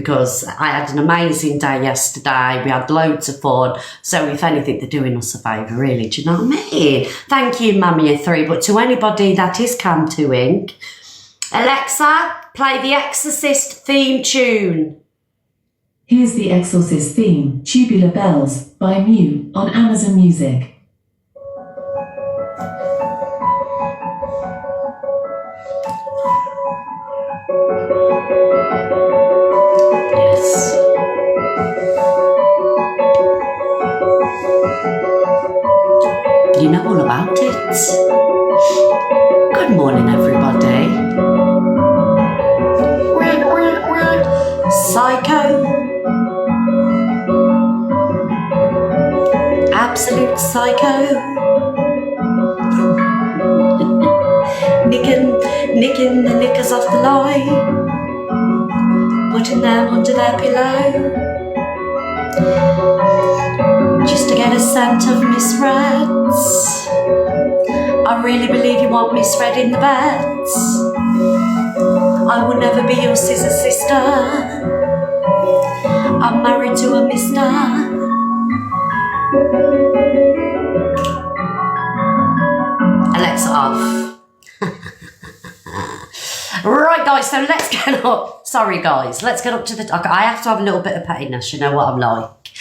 because I had an amazing day yesterday. We had loads of fun. So if anything, they're doing us a favour, really. Do you know what I mean? Thank you, Mummy of 3. But to anybody that is cantuing, Alexa, play the Exorcist theme tune. Here's the Exorcist theme, Tubular Bells, by Mew, on Amazon Music. Yes. You know all about it. Good morning, everybody. Psycho. Absolute psycho. Nicking the knickers off the line. Putting them under their pillow. Just to get a scent of misreads. I really believe you want misread in the beds. I will never be your scissor sister. I'm married to a mister. Alexa off. Right, guys, so let's get up. Sorry, guys, let's get up to the... I have to have a little bit of pettiness, you know what I'm like.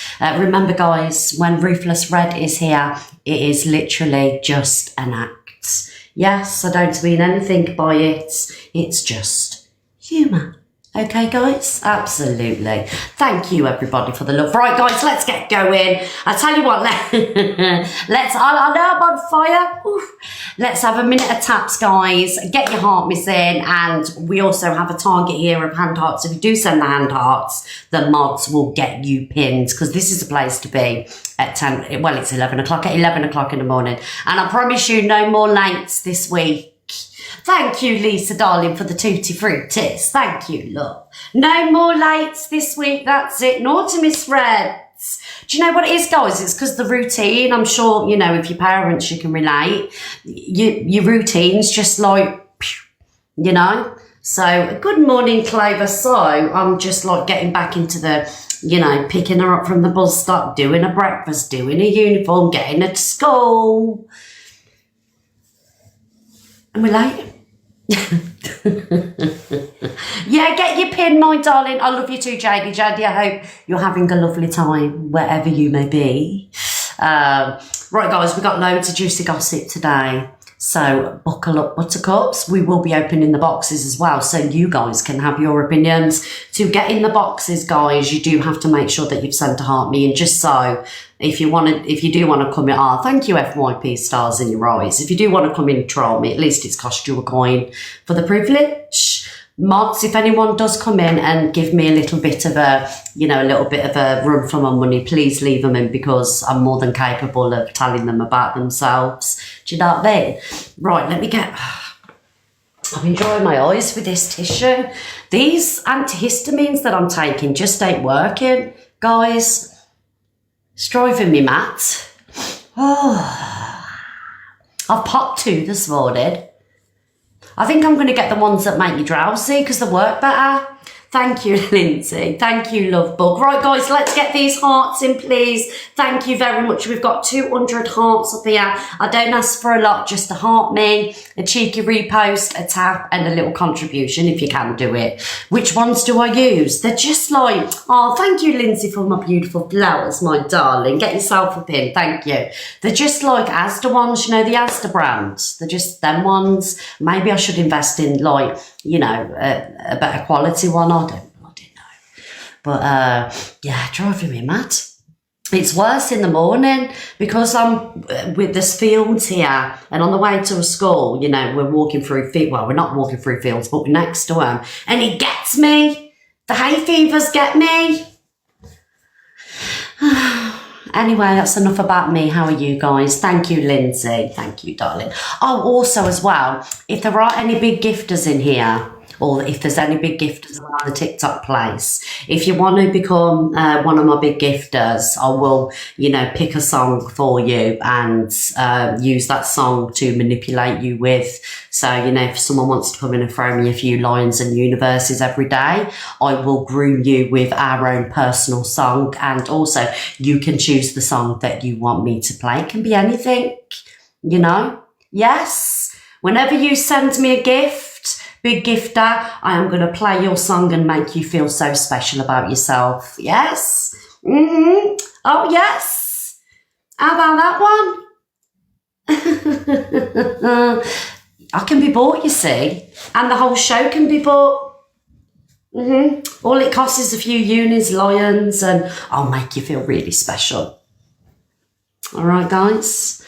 Remember, guys, when Ruthless Red is here, it is literally just an act. Yes, I don't mean anything by it. It's just humour. Okay, guys? Absolutely. Thank you, everybody, for the love. Right, guys, let's get going. I tell you what, I know I'm on fire. Oof. Let's have a minute of taps, guys. Get your heart miss in. And we also have a target here of hand hearts. If you do send the hand hearts, the mods will get you pinned, because this is a place to be at 10. Well, it's 11 o'clock, at 11 o'clock in the morning. And I promise you, no more lates this week. Thank you, Lisa, darling, for the tutti fruities. Thank you, love. No more lates this week. That's it. Naughty misreads. Do you know what it is, guys? It's because the routine. I'm sure, you know, if your parents, you can relate. Your routine's just like, you know. So, good morning, Clover. So, I'm just like getting back into the, you know, picking her up from the bus stop, doing a breakfast, doing a uniform, getting her to school. And we're late. Yeah, get your pin, my darling. I love you too, JD. JD, I hope you're having a lovely time wherever you may be. Right, guys, we've got loads of juicy gossip today. So buckle up, buttercups. We will be opening the boxes as well, so you guys can have your opinions. To get in the boxes, guys, you do have to make sure that you've sent a heart me. And just so, if you do want to come in, thank you, FYP stars in your eyes. If you do want to come in and troll me, at least it's cost you a coin for the privilege. Mods, if anyone does come in and give me a little bit of a, you know, a little bit of a run for my money, please leave them in, because I'm more than capable of telling them about themselves. Do you know what I mean? Right, let me get... I'm enjoying my eyes with this tissue. These antihistamines that I'm taking just ain't working, guys. It's driving me mad. Oh, I've popped 2 this morning. I think I'm going to get the ones that make you drowsy because they work better. Thank you, Lindsay. Thank you, love bug. Right, guys, let's get these hearts in, please. Thank you very much. We've got 200 hearts up here. I don't ask for a lot, just a heart me, a cheeky repost, a tap, and a little contribution if you can do it. Which ones do I use? They're just like, oh, thank you, Lindsay, for my beautiful flowers, my darling. Get yourself a pin. Thank you. They're just like Asda ones, you know, the Asda brands. They're just them ones. Maybe I should invest in, like, you know, a better quality one. I don't bloody know. But, yeah, driving me mad. It's worse in the morning because I'm with this fields here, and on the way to a school, you know, we're walking through fields. Well, we're not walking through fields, but we're next to them. And it gets me. The hay fevers get me. Anyway, that's enough about me. How are you guys? Thank you, Lindsay. Thank you, darling. Oh, also as well, if there are any big gifters in here, or if there's any big gifters around the TikTok place. If you want to become one of my big gifters, I will, pick a song for you and use that song to manipulate you with. So, if someone wants to come in and throw me a few lines and universes every day, I will groom you with our own personal song. And also, you can choose the song that you want me to play. It can be anything, Yes. Whenever you send me a gift, big gifter, I am going to play your song and make you feel so special about yourself. Yes. Oh, yes. How about that one? I can be bought, you see, and the whole show can be bought. All it costs is a few unis, lions, and I'll make you feel really special. All right, guys.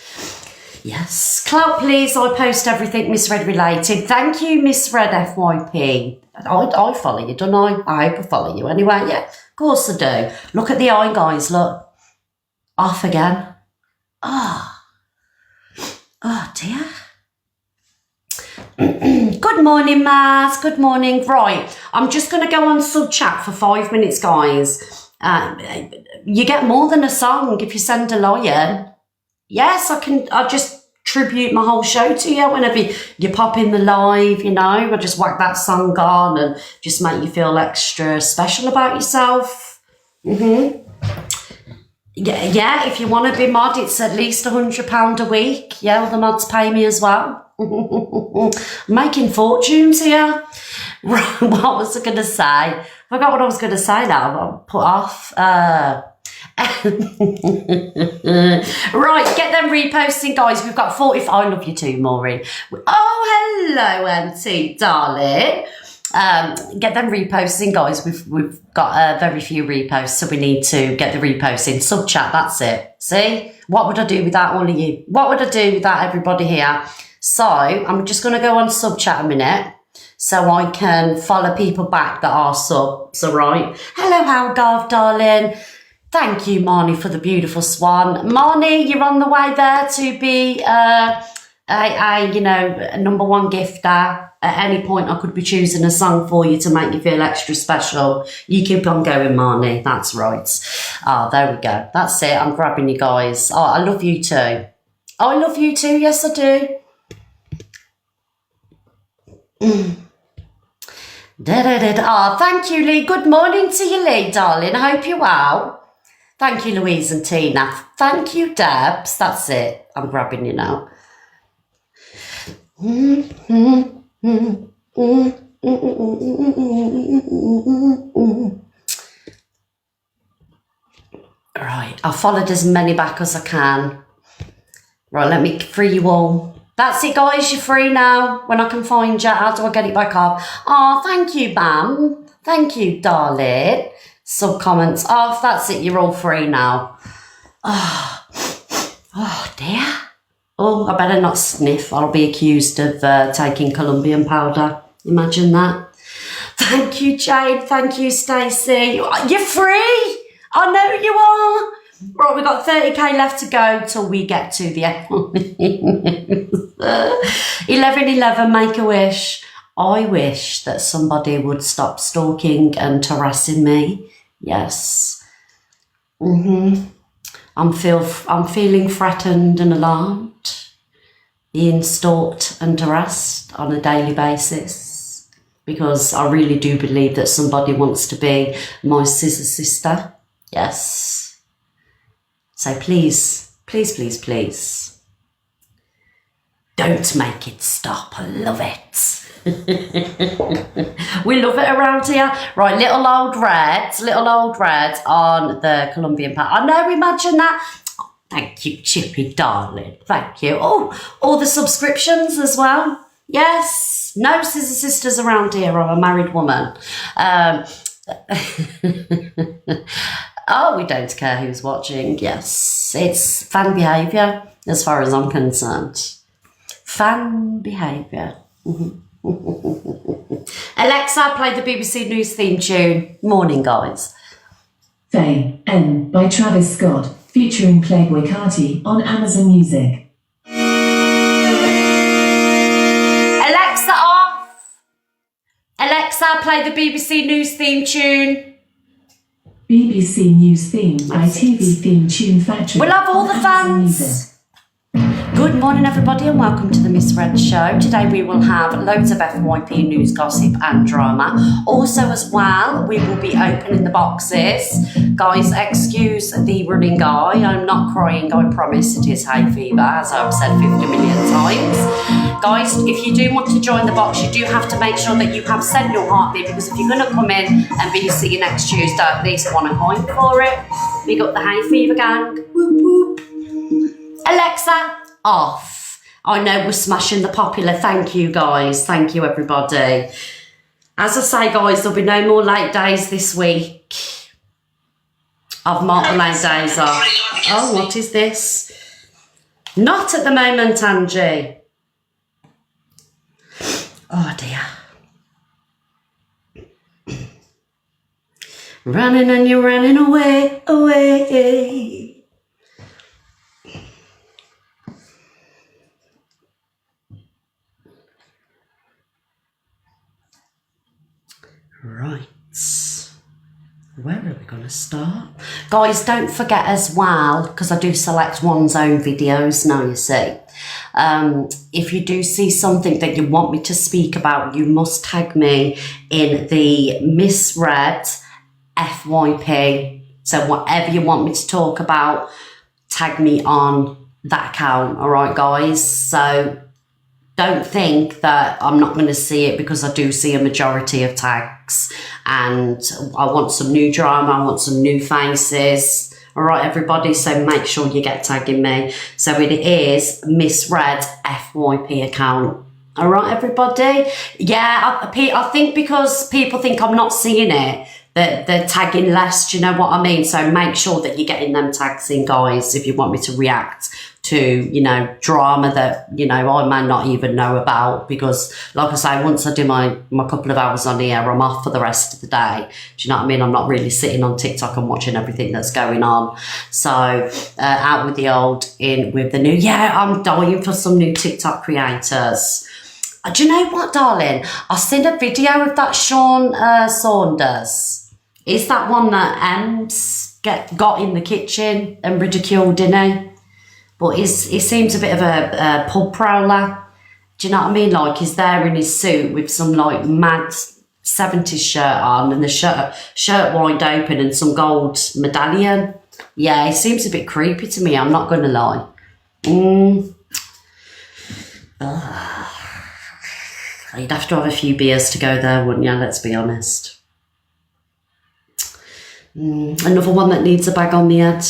Yes. Clout, please. I post everything Miss Red related. Thank you, Miss Red FYP. I follow you, don't I? I hope I follow you anyway. Yeah, of course I do. Look at the eye, guys. Look. Off again. Oh dear. Good morning, Maz. Good morning. Right, I'm just going to go on sub chat for 5 minutes, guys. You get more than a song if you send a lion. Yes, I'll just tribute my whole show to you whenever you pop in the live, I just whack that song on and just make you feel extra special about yourself. Yeah, if you want to be mod, it's at least £100 a week. Yeah, all the mods pay me as well. Making fortunes here. Right, what was I going to say? I forgot what I was going to say now. I'll put off. Right, get them reposting, guys. We've got 45. I love you too, Maureen. Oh, hello, MT, darling. Get them reposting, guys. We've got very few reposts, so we need to get the reposting. Sub chat, that's it. See? What would I do without all of you? What would I do without everybody here? So I'm just going to go on sub chat a minute so I can follow people back that are subs, all right? Hello, Halgarth, darling. Thank you, Marnie, for the beautiful swan. Marnie, you're on the way there to be a number one gifter. At any point, I could be choosing a song for you to make you feel extra special. You keep on going, Marnie. That's right. Oh, there we go. That's it. I'm grabbing you guys. Oh, I love you too. Oh, I love you too. Yes, I do. Oh, thank you, Lee. Good morning to you, Lee, darling. I hope you're well. Thank you, Louise and Tina. Thank you, Debs. That's it. I'm grabbing you now. Right, I've followed as many back as I can. Right, let me free you all. That's it, guys. You're free now. When I can find you, how do I get it back up? Oh, thank you, Bam. Thank you, darling. Sub comments off. That's it. You're all free now. Oh dear. Oh, I better not sniff. I'll be accused of taking Colombian powder. Imagine that. Thank you, Jade. Thank you, Stacey. You're free. I know you are. Right, we've got 30k left to go till we get to the 11:11. Make a wish. I wish that somebody would stop stalking and harassing me. Yes. I'm feeling threatened and alarmed, being stalked and harassed on a daily basis, because I really do believe that somebody wants to be my scissor sister. Yes. So please, please, please, please, don't make it stop. I love it. We love it around here. Right, little old red on the Colombian part. I know, imagine that. Oh, thank you, Chippy, darling. Thank you. Oh, all the subscriptions as well. Yes, no scissor sisters around here. I'm a married woman. Oh, we don't care who's watching. Yes, it's fan behaviour as far as I'm concerned. Fan behaviour. Alexa, play the BBC News theme tune. Morning, guys. Faye N by Travis Scott, featuring Playboy Carti on Amazon Music. Alexa, play the BBC News theme tune. BBC News theme, ITV theme tune factory. We'll have all the fans. Good morning, everybody, and welcome to the Miss Red Show. Today we will have loads of FYP news, gossip and drama. Also as well, we will be opening the boxes. Guys, excuse the running guy. I'm not crying, I promise. It is hay fever, as I've said 50 million times. Guys, if you do want to join the box, you do have to make sure that you have sent your heartbeat, because if you're going to come in and be see you next Tuesday, at least want a coin for it. We got the hay fever gang. Whoop, whoop. Alexa, off. I know we're smashing the popular. Thank you, guys. Thank you, everybody. As I say, guys, there'll be no more late days this week. I've marked the late days off. Oh, what is this? Not at the moment, Angie. Oh, dear. Running and you're running away, away. Right, where are we going to start? Guys, don't forget as well, because I do select one's own videos now, you see. If you do see something that you want me to speak about, you must tag me in the Miss Red FYP. So whatever you want me to talk about, tag me on that account, all right, guys? So don't think that I'm not going to see it, because I do see a majority of tags, and I want some new drama, I want some new faces. All right, everybody, so make sure you get tagging me. So it is Miss Red FYP account. All right, everybody. Yeah, I think because people think I'm not seeing it, that they're tagging less, do you know what I mean? So make sure that you're getting them tags in, guys, if you want me to react to, you know, drama that, you know, I may not even know about, because like I say, once I do my couple of hours on here, I'm off for the rest of the day. Do you know what I mean? I'm not really sitting on TikTok and watching everything that's going on. So out with the old, in with the new. Yeah, I'm dying for some new TikTok creators. Do you know what, darling? I seen a video of that Sean Saunders. Is that one that Ems got in the kitchen and ridiculed, didn't he? But he seems a bit of a pub prowler. Do you know what I mean? Like, he's there in his suit with some, like, mad 70s shirt on, and the shirt wide open and some gold medallion. Yeah, he seems a bit creepy to me, I'm not going to lie. You'd have to have a few beers to go there, wouldn't you? Let's be honest. Another one that needs a bag on the head.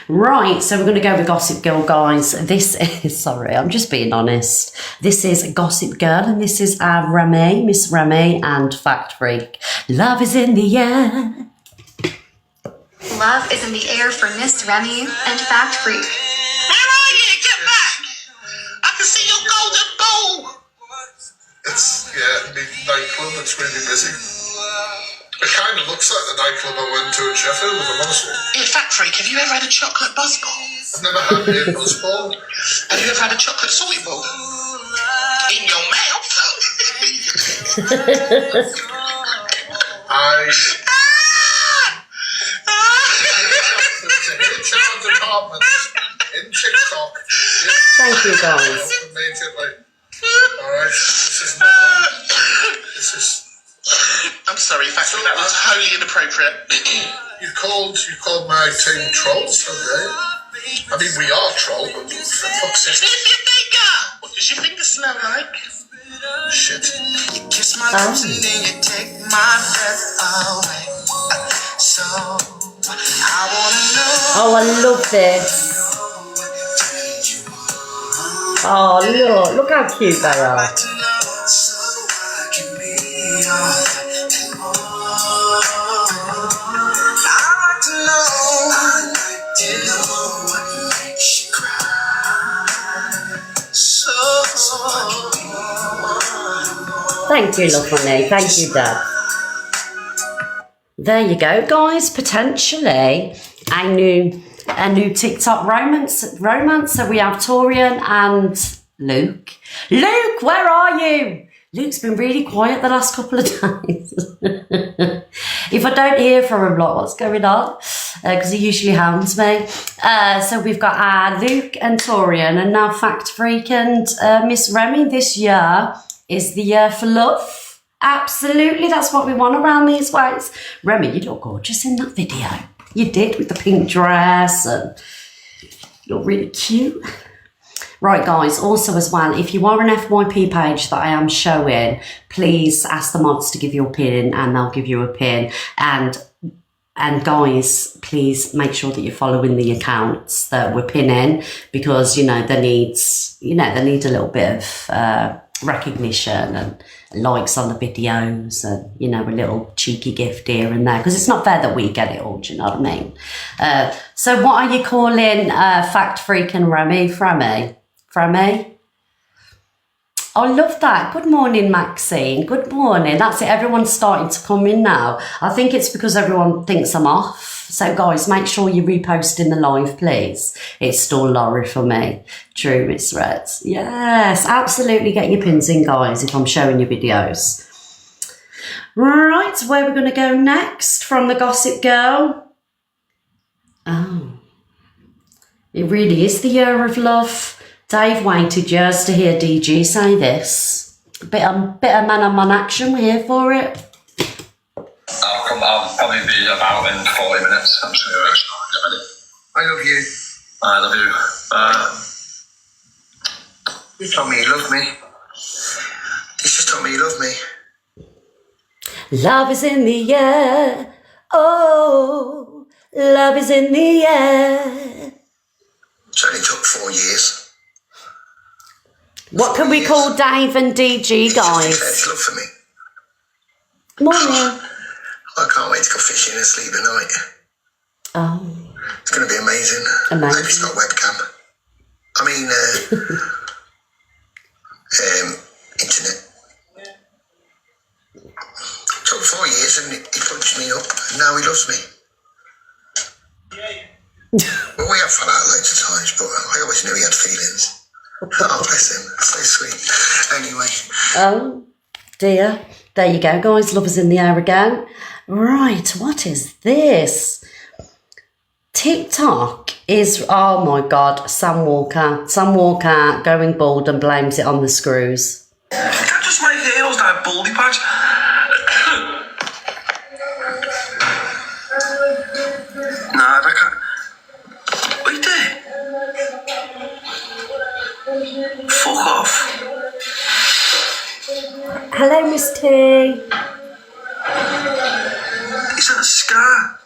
Right, so we're going to go with Gossip Girl, guys. This is, sorry, I'm just being honest. This is Gossip Girl, and this is our Remy, Miss Remy, and Fact Freak. Love is in the air. Love is in the air for Miss Remy and Fact Freak. Where are you? Get back! I can see your golden ball! It's, yeah, the nightclub, it's really busy. It kind of looks like the nightclub I went to in Sheffield, if I'm honest with you. Hey, Fact Freak, have you ever had a chocolate buzzball? I've never had a buzzball. Have you ever had a chocolate salty ball? In your mouth? Charles Apartments in TikTok. Thank you, guys. Immediately. Alright, this is... I'm sorry, Fact Freak, that was wholly inappropriate. You called my team trolls, okay? I mean, we are trolls, but for fuck's sake. Sniff your finger! What does your finger smell like? Shit. You kiss my lips and then you take my breath away. So, I wanna know. Oh, I love this. Oh, look how cute they are. Thank you, love honey. Thank you, Dad. There you go, guys. Potentially a new TikTok romance. So we have Torian and Luke. Luke, where are you? Luke's been really quiet the last couple of days. If I don't hear from him, like, what's going on? Because he usually hounds me. So we've got Luke and Torian, and now Fact Freak and Miss Remy. This year is the year for love. Absolutely, that's what we want around these ways. Remy, you look gorgeous in that video. You did, with the pink dress, and you look really cute. Right, guys, also as well, if you are an FYP page that I am showing, please ask the mods to give you a pin, and they'll give you a pin. And guys, please make sure that you're following the accounts that we're pinning, because, you know, they need a little bit of recognition and likes on the videos, and, you know, a little cheeky gift here and there, because it's not fair that we get it all, do you know what I mean? So what are you calling Fact Freak and Remy? Fremy? I love that. Good morning, Maxine. Good morning. That's it. Everyone's starting to come in now. I think it's because everyone thinks I'm off. So, guys, make sure you repost in the live, please. It's still Laurie for me. True, Miss Red. Yes, absolutely. Get your pins in, guys, if I'm showing you videos. Right, where are we going to go next from the Gossip Girl? Oh. It really is the year of love. Dave waited years to hear DG say this. Bit of man-on-man action, we're here for it. I'll probably be about in 40 minutes. I'm just going to get ready. I love you. I love you. You told me you love me. You just told me you love me. Love is in the air. Oh, love is in the air. It's only took 4 years. What can we call Dave and DG, guys? It's love for me. Morning. I can't wait to go fishing and sleep tonight. Oh. It's going to be amazing. Amazing. Maybe it's not webcam. I mean, internet. It took 4 years and he punched me up, and now he loves me. Well, we have fun out loads of times, but I always knew he had feelings. Oh, bless him. So sweet. Anyway. Oh, dear. There you go, guys. Love is in the air again. Right, what is this? TikTok is, oh my God, Sam Walker. Sam Walker going bald and blames it on the screws. That just my hair's that baldy patch. Nah, that can't. Wait there. Fuck off. Hello, Miss T. Is that a scar?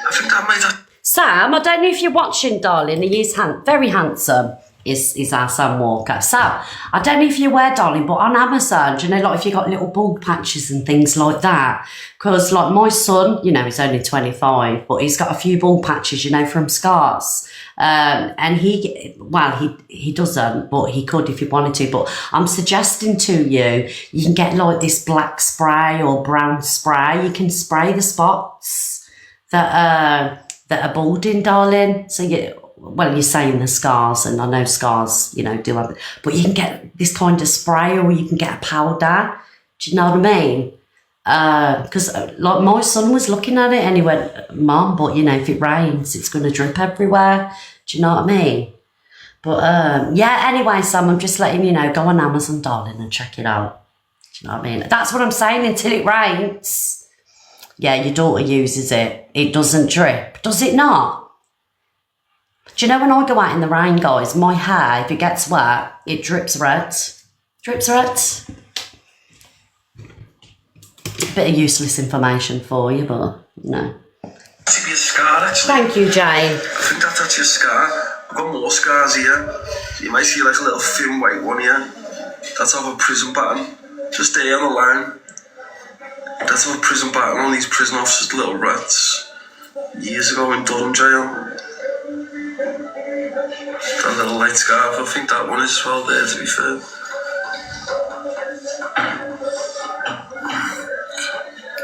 I think that might have... Sam, I don't know if you're watching, darling. He is very handsome. Is our Sam Walker. Sam, I don't know if you're aware, darling, but on Amazon, do you know, like, if you got little bald patches and things like that, because, like, my son, you know, he's only 25, but he's got a few bald patches, you know, from scars. And he doesn't, but he could if he wanted to. But I'm suggesting to you, you can get, like, this black spray or brown spray. You can spray the spots that are balding, darling. So you're saying the scars, and I know scars, you know, do have it, but you can get this kind of spray, or you can get a powder. Do you know what I mean? Because like my son was looking at it and he went, Mum, but you know, if it rains, it's going to drip everywhere. Do you know what I mean? But yeah, anyway, Sam, I'm just letting you know, go on Amazon, darling, and check it out. Do you know what I mean? That's what I'm saying, until it rains. Yeah, your daughter uses it. It doesn't drip. Does it not? Do you know when I go out in the rain, guys, my hair, if it gets wet, it drips red. Drips red. Bit of useless information for you, but no. That's be a scar, actually. Thank you, Jane. I think that's actually a scar. I've got more scars here. You might see like a little thin white one here. That's of a prison pattern. Just there on the line. That's of a prison pattern on these prison officers' little rats. Years ago in Durham jail. That little light scarf, I think that one is as well there, to be fair.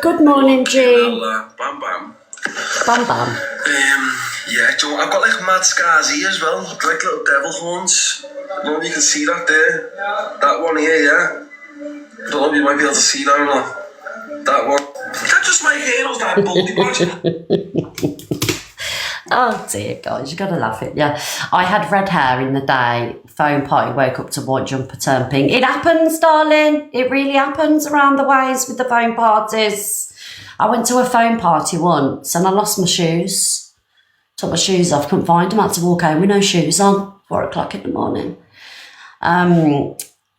Good morning, Jean. Bam bam. Bam bam. Yeah, Joe, I've got like mad scars here as well, like little devil horns. I don't know if you can see that there. That one here, yeah. I don't know if you might be able to see that or not. That one. That's just my hair, was that baldy patch. Oh dear, guys, you gotta laugh it. Yeah, I had red hair in the day. Phone party, woke up to white jumper turn pink. It happens, darling. It really happens around the ways with the phone parties. I went to a phone party once and I lost my shoes. Took my shoes off, couldn't find them. Had to walk home with no shoes on. 4 o'clock in the morning.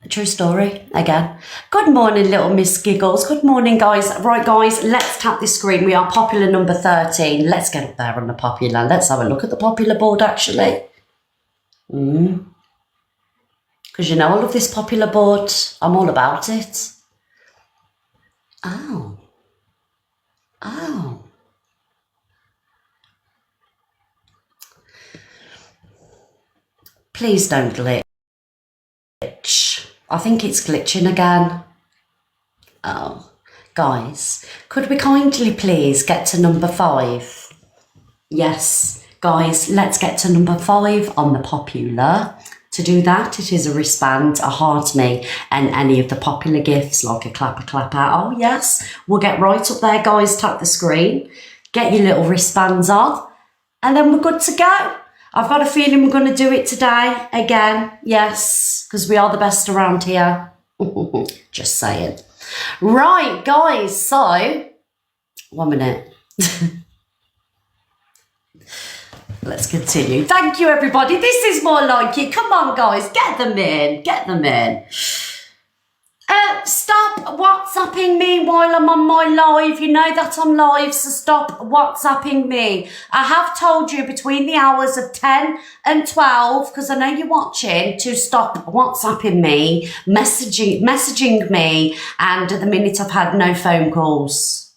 True story, again. Good morning, little Miss Giggles. Good morning, guys. Right, guys, let's tap this screen. We are popular number 13. Let's get up there on the popular. Let's have a look at the popular board, actually. Because you know I love this popular board. I'm all about it. Oh. Please don't glitch. I think it's glitching again. Oh, guys, could we kindly please get to number 5? Yes, guys, let's get to number 5 on the popular. To do that, it is a wristband, a heart me, and any of the popular gifts like a clap out. Oh, yes, we'll get right up there, guys. Tap the screen, get your little wristbands on, and then we're good to go. I've got a feeling we're going to do it today again. Yes, because we are the best around here. Just saying. Right, guys. So, 1 minute. Let's continue. Thank you, everybody. This is more like it. Come on, guys. Get them in. Get them in. Stop WhatsApping me while I'm on my live. You know that I'm live, so stop WhatsApping me. I have told you between the hours of 10 and 12, because I know you're watching, to stop WhatsApping me, messaging me, and at the minute I've had no phone calls.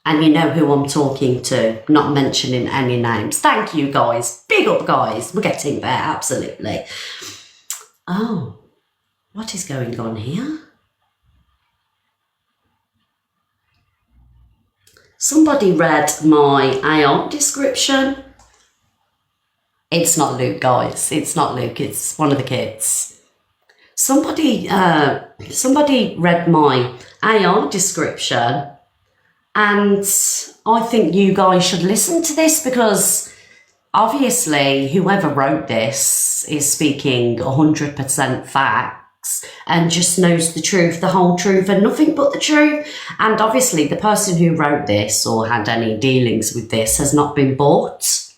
And you know who I'm talking to, not mentioning any names. Thank you, guys. Big up, guys. We're getting there, absolutely. Oh. What is going on here? Somebody read my AI description. It's not Luke, guys. It's not Luke. It's one of the kids. Somebody read my AI description, and I think you guys should listen to this, because obviously whoever wrote this is speaking 100% fact. And just knows the truth, the whole truth, and nothing but the truth. And obviously the person who wrote this or had any dealings with this has not been bought.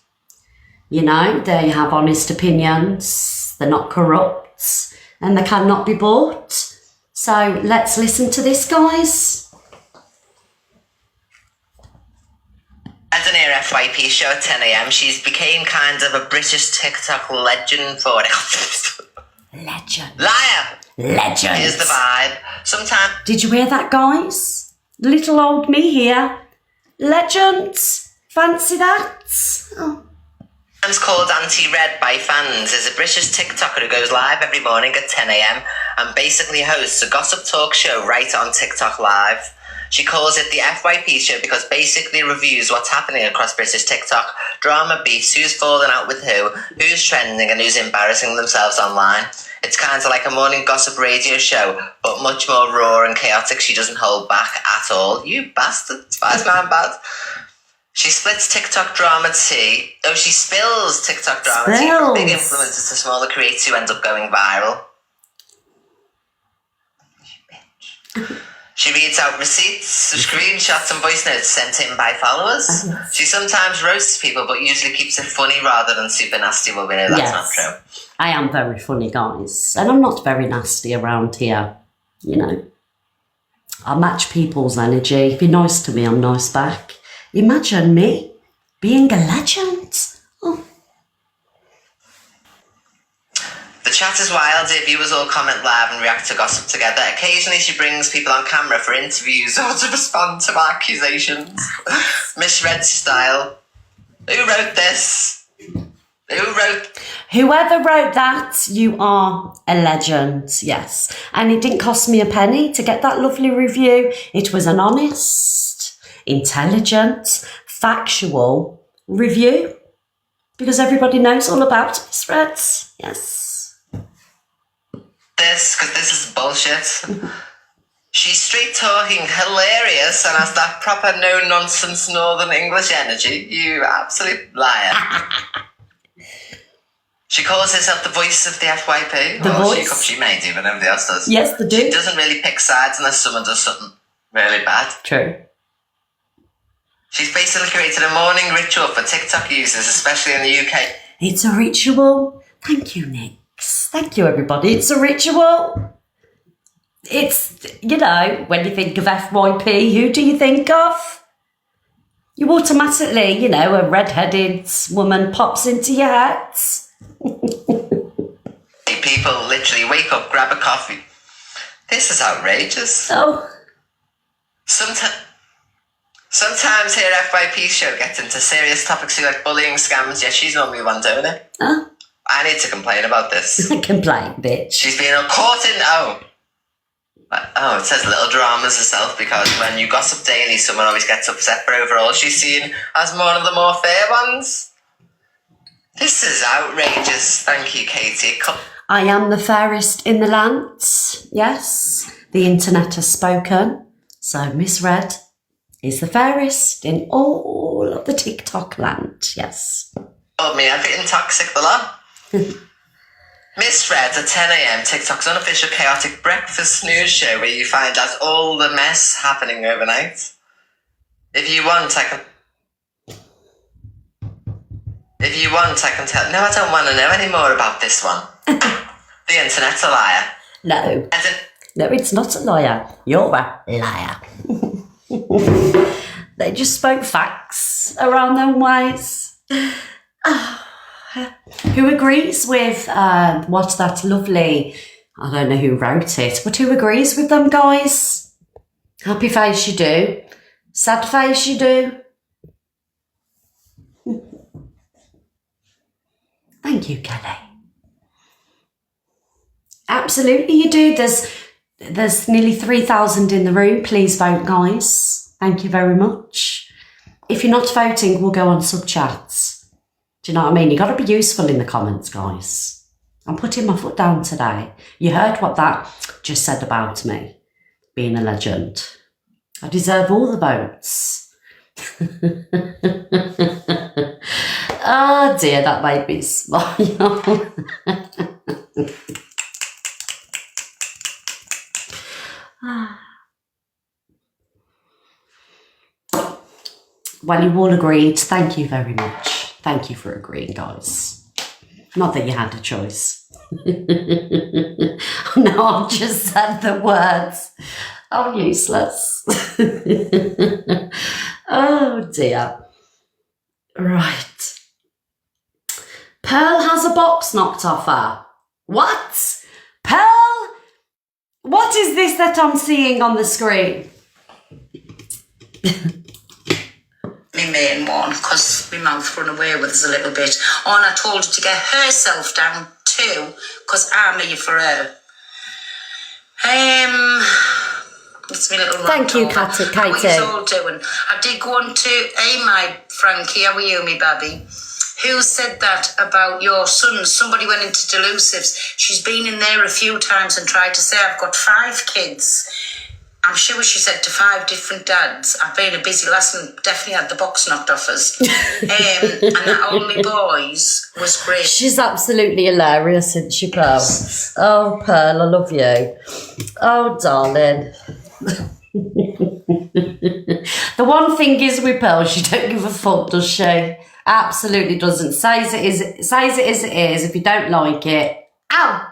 You know, they have honest opinions, they're not corrupt, and they cannot be bought. So let's listen to this, guys. At an Air FYP show at 10 a.m, she's became kind of a British TikTok legend for it. Legend. Liar! Legend. Here's the vibe. Sometimes... Did you hear that, guys? Little old me here. Legend. Fancy that? Oh. Called Auntie Red by fans is a British TikToker who goes live every morning at 10 a.m. and basically hosts a gossip talk show right on TikTok Live. She calls it the FYP show because basically reviews what's happening across British TikTok, drama beefs, who's falling out with who's trending and who's embarrassing themselves online. It's kind of like a morning gossip radio show, but much more raw and chaotic. She doesn't hold back at all. You bastard. Spice Man bad. She splits TikTok drama tea. Oh, she spills TikTok drama tea from big influencers to smaller creators who end up going viral. She reads out receipts, screenshots and voice notes sent in by followers. She sometimes roasts people, but usually keeps it funny rather than super nasty. Well, we know that's not true. I am very funny, guys. And I'm not very nasty around here, you know. I match people's energy. Be nice to me, I'm nice back. Imagine me being a legend. Oh. The chat is wild. The viewers all comment live and react to gossip together. Occasionally she brings people on camera for interviews or to respond to accusations. Miss Red style. Who wrote this? Whoever wrote that, you are a legend, yes. And it didn't cost me a penny to get that lovely review. It was an honest, intelligent, factual review. Because everybody knows all about Miss Red, yes. this because this is bullshit. She's straight talking, hilarious, and has that proper no nonsense Northern English energy. You absolute liar. She calls herself the voice of the FYP. The voice? She may do, but nobody else does. Yes, they do. She doesn't really pick sides unless someone does something really bad. True. She's basically created a morning ritual for TikTok users, especially in the UK. It's a ritual. Thank you, Nix. Thank you, everybody. It's a ritual. It's, when you think of FYP, who do you think of? You automatically, a red-headed woman pops into your head. People literally wake up, grab a coffee. This is outrageous. Oh. Sometimes her FYP show gets into serious topics like bullying, scams. Yeah, she's normally the one doing it. Huh? I need to complain about this. Complain, bitch. She's been caught in... it says little dramas herself because when you gossip daily, someone always gets upset, but overall she's seen as one of the more fair ones. This is outrageous. Thank you, Katie. I am the fairest in the land. Yes, the internet has spoken. So Miss Red is the fairest in all of the TikTok land. Yes. Oh, me, I've been toxic the lot. Miss Red at 10 a.m, TikTok's unofficial chaotic breakfast news show where you find out all the mess happening overnight. If you want, I can tell... No, I don't want to know any more about this one. The internet's a liar. No. No, it's not a liar. You're a liar. They just spoke facts around them ways. Who agrees with what's that lovely... I don't know who wrote it, but who agrees with them, guys? Happy face you do. Sad face you do. Thank you, Kelly. Absolutely you do. There's nearly 3,000 in the room. Please vote, guys. Thank you very much. If you're not voting, we'll go on sub-chats. Do you know what I mean? You've got to be useful in the comments, guys. I'm putting my foot down today. You heard what that just said about me, being a legend. I deserve all the votes. Oh dear, that made me smile. Well, you all agreed. Thank you very much. Thank you for agreeing, guys. Not that you had a choice. No, I've just said the words. I'm useless. Oh dear. Right. Pearl has a box knocked off her. What? Pearl? What is this that I'm seeing on the screen? My main one, because my mouth run away with us a little bit. Oh, and I told her to get herself down too, because I'm here for her. It's my little Thank you, Katie. Katie. How are you all doing? I did go on to, hey, my Frankie, how are you, me baby? Who said that about your sons? Somebody went into Delusives. She's been in there a few times and tried to say, I've got 5 kids. I'm sure she said to 5 different dads. I've been a busy lass and definitely had the box knocked off us. And that only boys was great. She's absolutely hilarious, isn't she, Pearl? Oh, Pearl, I love you. Oh, darling. The one thing is with Pearl, she don't give a fuck, does she? Absolutely doesn't. Says it is it is. If you don't like it, out.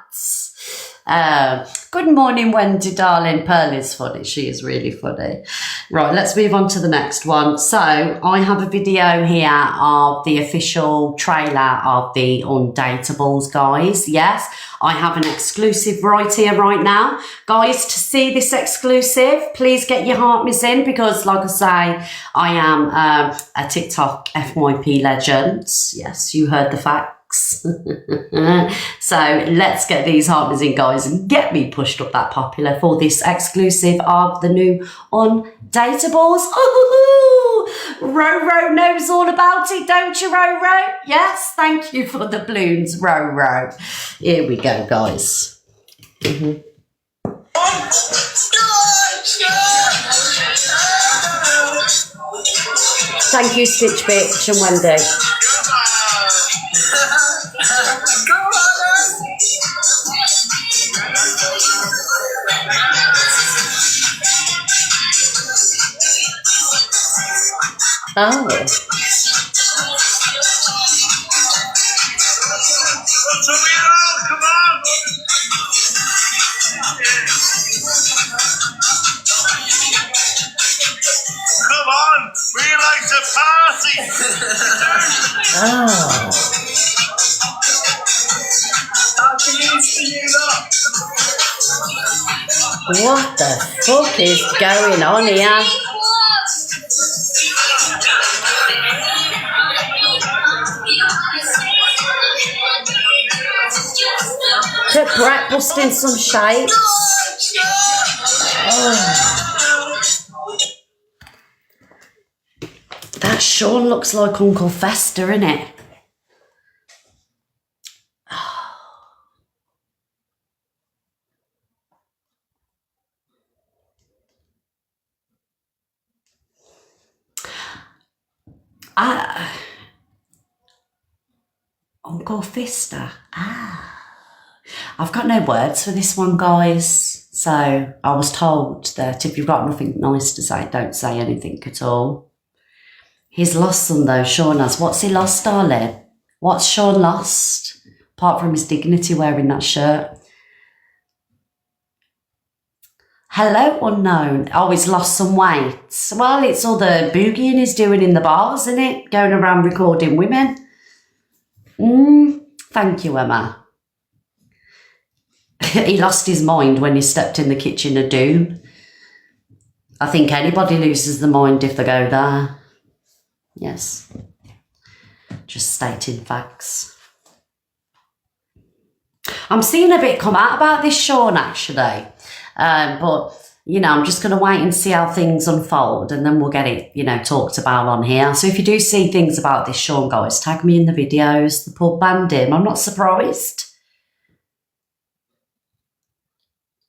Good morning, Wendy, darling. Pearl is funny. She is really funny. Right, let's move on to the next one. So I have a video here of the official trailer of the Undatables, guys. Yes, I have an exclusive right here, right now. Guys, to see this exclusive, please get your heart miss in because, like I say, I am a TikTok FYP legend. Yes, you heard the facts. So let's get these hearters in, guys, and get me pushed up that popular for this exclusive of the new Undatables. Ooh, Ro knows all about it, don't you, Ro? Yes, thank you for the balloons, Ro. Here we go, guys. Thank you, Stitch Bitch and Wendy. Oh. Come on! Come on! We like to party! Oh. What the fuck is going on here? Took Brett busting some shapes. Oh. That Sean looks like Uncle Fester, innit? Uncle Fester. I've got no words for this one, guys. So I was told that if you've got nothing nice to say, don't say anything at all. He's lost some though, Sean has. What's he lost, darling? What's Sean lost? Apart from his dignity wearing that shirt. Hello, unknown. Oh, he's lost some weight. Well, it's all the boogieing he's doing in the bars, isn't it? Going around recording women. Thank you, Emma. He lost his mind when he stepped in the kitchen of doom. I think anybody loses their mind if they go there. Yes. Just stating facts. I'm seeing a bit come out about this, Sean, actually. But, you know, I'm just going to wait and see how things unfold and then we'll get it, you know, talked about on here. So if you do see things about this, Sean, guys, tag me in the videos. The pub banned him. I'm not surprised.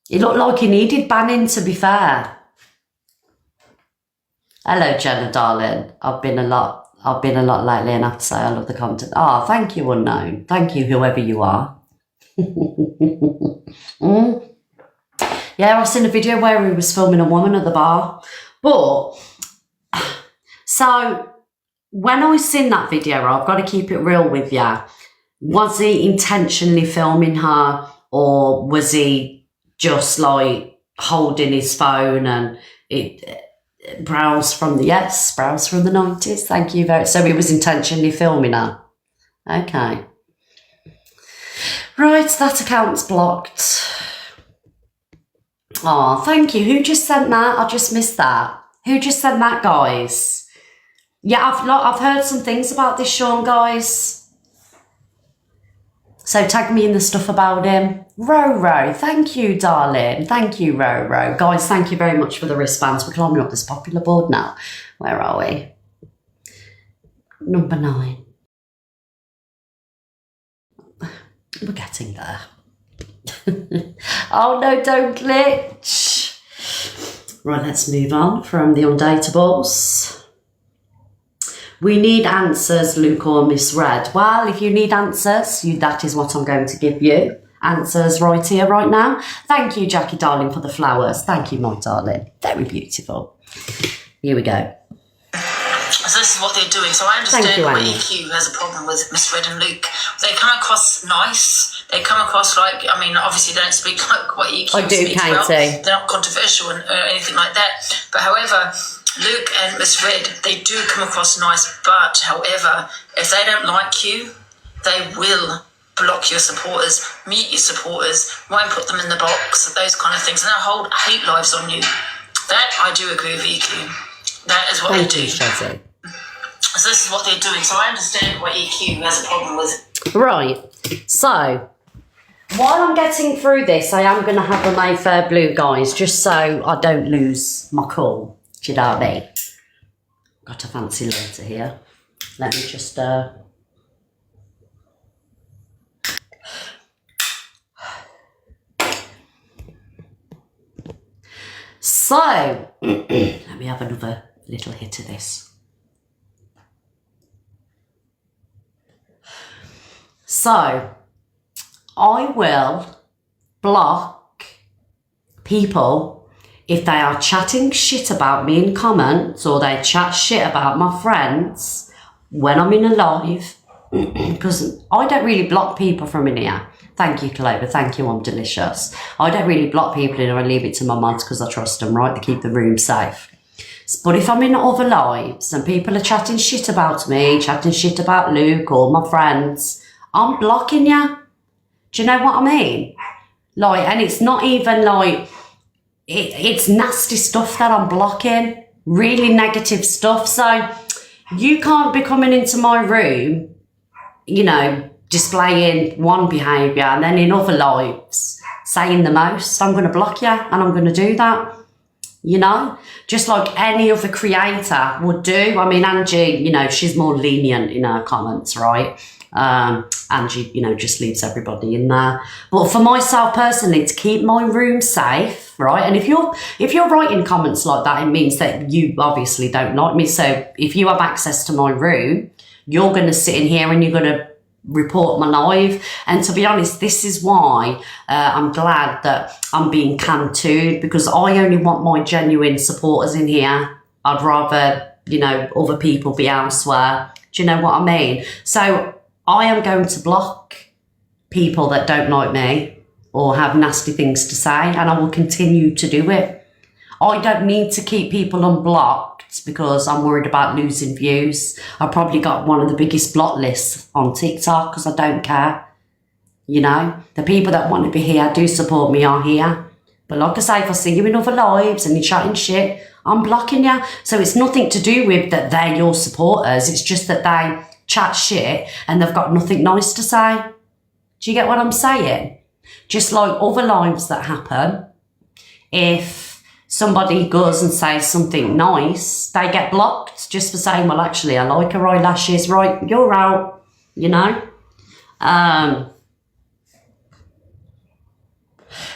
It looked like he needed banning, to be fair. Hello, Jenna, darling. I've been a lot lately and I have to say I love the content. Oh, thank you, unknown. Thank you, whoever you are. Yeah, I've seen a video where he was filming a woman at the bar. But, so, when I seen that video, I've got to keep it real with you. Was he intentionally filming her or was he just like holding his phone and browse from the 90s? Thank you very much. So he was intentionally filming her. Okay. Right, that account's blocked. Oh, thank you. Who just sent that? I just missed that. Who just sent that, guys? Yeah, I've heard some things about this, Sean, guys. So tag me in the stuff about him. Ro, thank you, darling. Thank you, Ro. Guys, thank you very much for the response. We're climbing up this popular board now. Where are we? Number 9. We're getting there. Oh no, don't glitch. Right, let's move on from the Undatables. We need answers, Luke or Misread. Well, if you need answers, that is what I'm going to give you. Answers right here, right now. Thank you, Jackie, darling, for the flowers. Thank you, my darling. Very beautiful. Here we go. So this is what they're doing. So I understand why EQ has a problem with Misread and Luke. They come across nice. They come across like, I mean, obviously they don't speak like what EQ speaks about. They're not controversial or anything like that. But however, Luke and Misread, they do come across nice. But however, if they don't like you, they will block your supporters, mute your supporters, won't put them in the box, those kind of things. And they'll hold hate lives on you. That I do agree with EQ. That is what they do. Shazzy. So this is what they're doing. So I understand why EQ has a problem with. Right. So, while I'm getting through this, I am going to have a Mayfair Blue, guys, just so I don't lose my cool. Do you know what I mean? Got a fancy letter here. Let me just... So, let me have another little hit of this. So, I will block people if they are chatting shit about me in comments or they chat shit about my friends when I'm in a live, because I don't really block people from in here. Thank you, Clover. Thank you, I'm delicious. I don't really block people in here. I leave it to my mods because I trust them, right? They keep the room safe. But if I'm in other lives and people are chatting shit about me, chatting shit about Luke or my friends, I'm blocking you. Do you know what I mean? Like, and it's not even like, it's nasty stuff that I'm blocking. Really negative stuff. So you can't be coming into my room, you know, displaying one behaviour and then in other lives saying the most. I'm going to block you and I'm going to do that. You know, just like any other creator would do. I mean, Angie, you know, she's more lenient in her comments, right? Angie, you know, just leaves everybody in there. But for myself personally, to keep my room safe, right? And if you're writing comments like that, it means that you obviously don't like me. So if you have access to my room, you're going to sit in here and you're going to report my live. And to be honest, this is why I'm glad that I'm being canned, because I only want my genuine supporters in here. I'd rather, you know, other people be elsewhere. Do you know what I mean? So I am going to block people that don't like me or have nasty things to say, and I will continue to do it. I don't need to keep people unblocked because I'm worried about losing views. I've probably got one of the biggest block lists on TikTok because I don't care. You know, the people that want to be here, do support me, are here. But like I say, if I see you in other lives and you're chatting shit, I'm blocking you. So it's nothing to do with that they're your supporters. It's just that they chat shit and they've got nothing nice to say. Do you get what I'm saying? Just like other lives that happen, if somebody goes and says something nice, they get blocked just for saying, well, actually, I like her eyelashes. Right, you're out, you know? And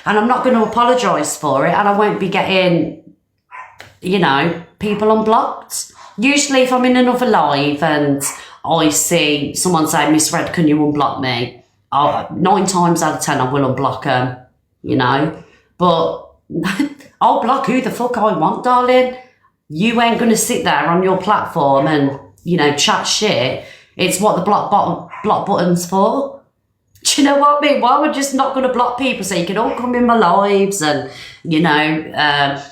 I'm not going to apologise for it, and I won't be getting, you know, people unblocked. Usually if I'm in another live and I see someone say, Miss Red, can you unblock me? 9 times out of 10 I will unblock them, you know? But I'll block who the fuck I want, darling. You ain't going to sit there on your platform and, you know, chat shit. It's what the block button's for. Do you know what I mean? Why we're just not going to block people so you can all come in my lives and, you know,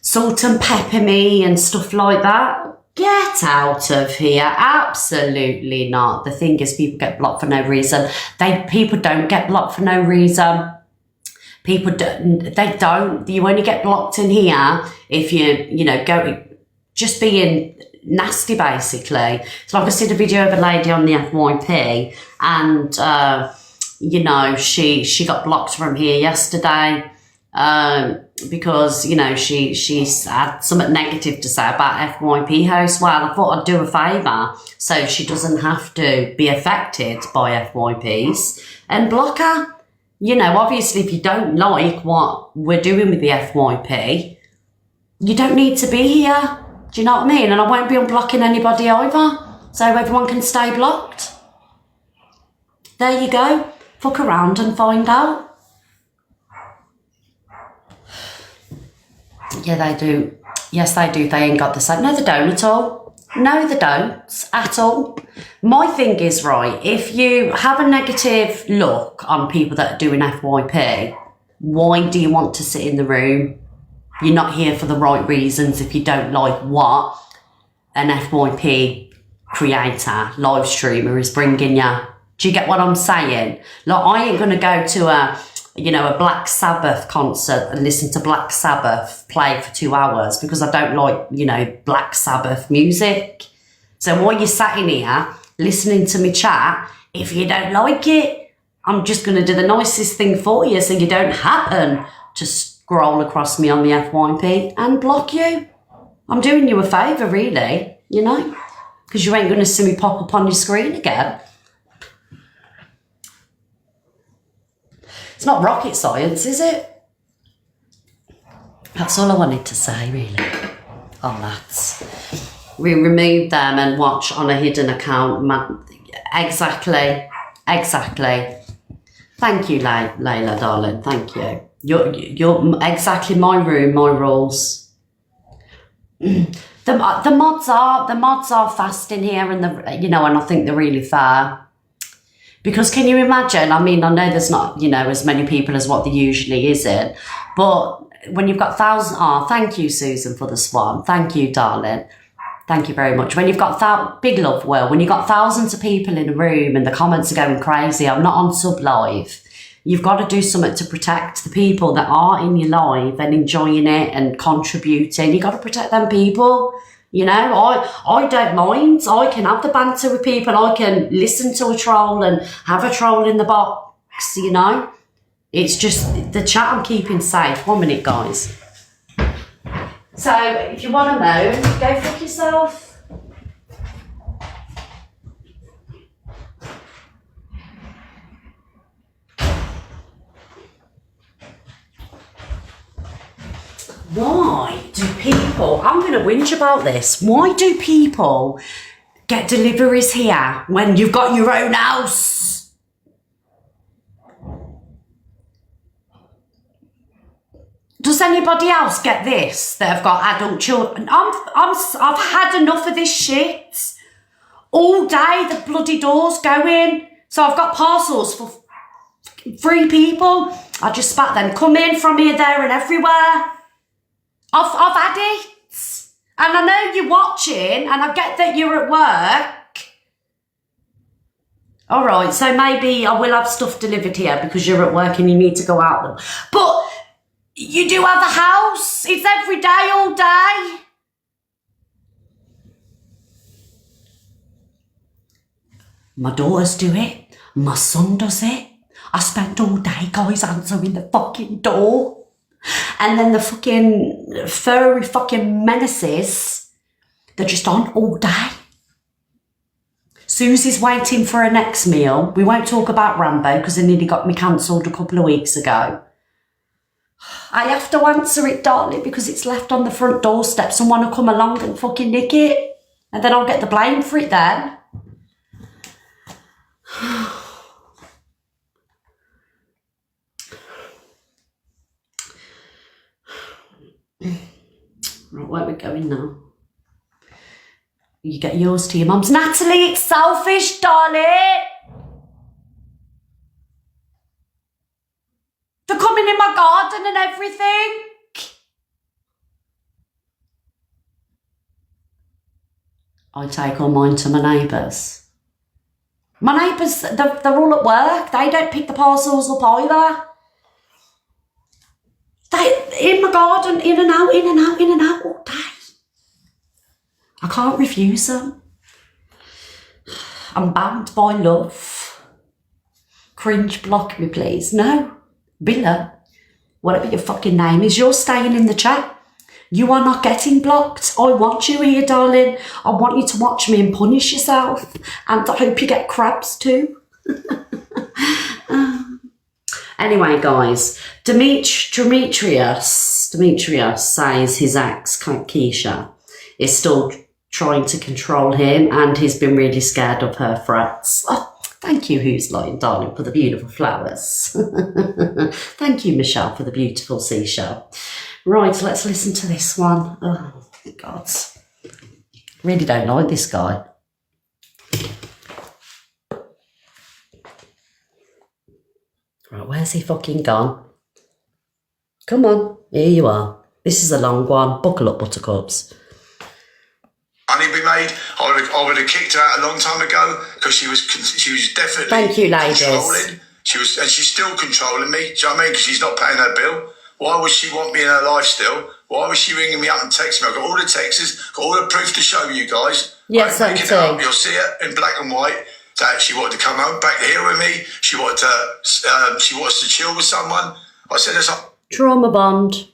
salt and pepper me and stuff like that? Get out of here. Absolutely not. The thing is, people get blocked for no reason. People don't get blocked for no reason. People don't. They don't. You only get blocked in here if you know, go just being nasty, basically. So like I did a video of a lady on the FYP and, you know, she got blocked from here yesterday. Because, you know, she's had something negative to say about FYP house. Well, I thought I'd do a favour so she doesn't have to be affected by FYPs and block her. You know, obviously, if you don't like what we're doing with the FYP, you don't need to be here. Do you know what I mean? And I won't be unblocking anybody either, so everyone can stay blocked. There you go. Fuck around and find out. Yeah, they do. Yes, they do. They ain't got the same. No, they don't at all. No, they don't at all. My thing is, right, if you have a negative look on people that are doing FYP, why do you want to sit in the room? You're not here for the right reasons if you don't like what an FYP creator, live streamer is bringing you. Do you get what I'm saying? Like, I ain't going to go to a Black Sabbath concert and listen to Black Sabbath play for 2 hours because I don't like, you know, Black Sabbath music. So while you're sat in here listening to me chat, if you don't like it, I'm just going to do the nicest thing for you so you don't happen to scroll across me on the FYP and block you. I'm doing you a favour, really, you know, because you ain't going to see me pop up on your screen again. It's not rocket science, is it? That's all I wanted to say, really. Oh, that's... We removed them and watch on a hidden account. Exactly. Thank you, Layla, darling. Thank you. You're exactly my room, my rules. The mods are fast in here, and and I think they're really fair. Because can you imagine? I mean, I know there's not as many people as what there usually is in, but when you've got thousands. Oh, thank you, Susan, for the swan. Thank you, darling. Thank you very much. When you've got big love, Will. When you've got thousands of people in a room and the comments are going crazy, I'm not on sub live. You've got to do something to protect the people that are in your live and enjoying it and contributing. You've got to protect them people. I don't mind. I can have the banter with people. I can listen to a troll and have a troll in the box, It's just the chat I'm keeping safe. 1 minute, guys. So, if you want to know, go fuck yourself. Why do people, I'm going to whinge about this, why do people get deliveries here when you've got your own house? Does anybody else get this that have got adult children? I've had enough of this shit. All day the bloody doors going. So I've got parcels for 3 people. I just spat them. Come in from here, there and everywhere. I've had it. And I know you're watching and I get that you're at work. All right, so maybe I will have stuff delivered here because you're at work and you need to go out them. But you do have a house. It's every day, all day. My daughters do it. My son does it. I spent all day, guys, answering the fucking door. And then the fucking furry fucking menaces, they're just on all day. Susie's waiting for her next meal. We won't talk about Rambo because it nearly got me cancelled a couple of weeks ago. I have to answer it, darling, because it's left on the front doorstep. Someone will come along and fucking nick it. And then I'll get the blame for it then. Right, where are we going now? You get yours to your mum's. Natalie, it's selfish, darling. For coming in my garden and everything. I take all mine to my neighbours. My neighbours, they're all at work. They don't pick the parcels up either. They in my garden, in and out, in and out, in and out all day. I can't refuse them. I'm bound by love. Cringe block me, please. No. Billa, whatever your fucking name is, you're staying in the chat. You are not getting blocked. I want you here, darling. I want you to watch me and punish yourself. And I hope you get crabs too. Anyway, guys, Demetrius says his ex, Kesha, is still trying to control him and he's been really scared of her threats. Oh, thank you, Who's Lying, darling, for the beautiful flowers. Thank you, Michelle, for the beautiful seashell. Right, let's listen to this one. Oh, God. Really don't like this guy. Right, where's he fucking gone? Come on, here you are. This is a long one. Buckle up, buttercups. Money be made. I would have kicked her out a long time ago because she was definitely. Thank you, ladies. Controlling. And she's still controlling me. Do you know what I mean? Because she's not paying her bill. Why would she want me in her life still? Why was she ringing me up and texting me? I've got all the texts, got all the proof to show you guys. Yes, I'm saying. You'll see it in black and white. That she wanted to come home back here with me. She wanted to chill with someone. I said, it's like trauma bond.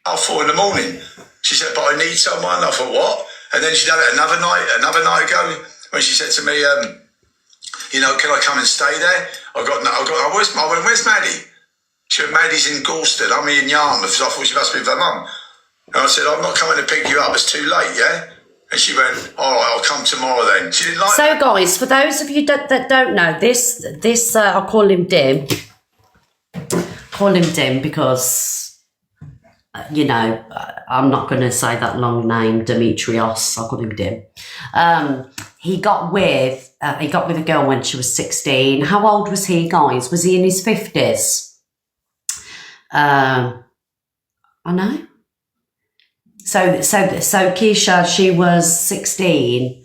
4:30 in the morning. She said, but I need someone. I thought, what? And then she done it another night ago when she said to me, can I come and stay there? I went, where's Maddie? She went, Maddie's in Galston, I'm in Yarmouth, so I thought she must be with her mum. And I said, I'm not coming to pick you up, it's too late, yeah? And she went, all right, I'll come tomorrow then. She didn't like So, that. guys, for those of you that don't know, this I'll call him Dim. Call him Dim because, you know, I'm not going to say that long name, Demetrius. I'll call him Dim. He got with a girl when she was 16. How old was he, guys? Was he in his 50s? I know. So Kesha, she was 16.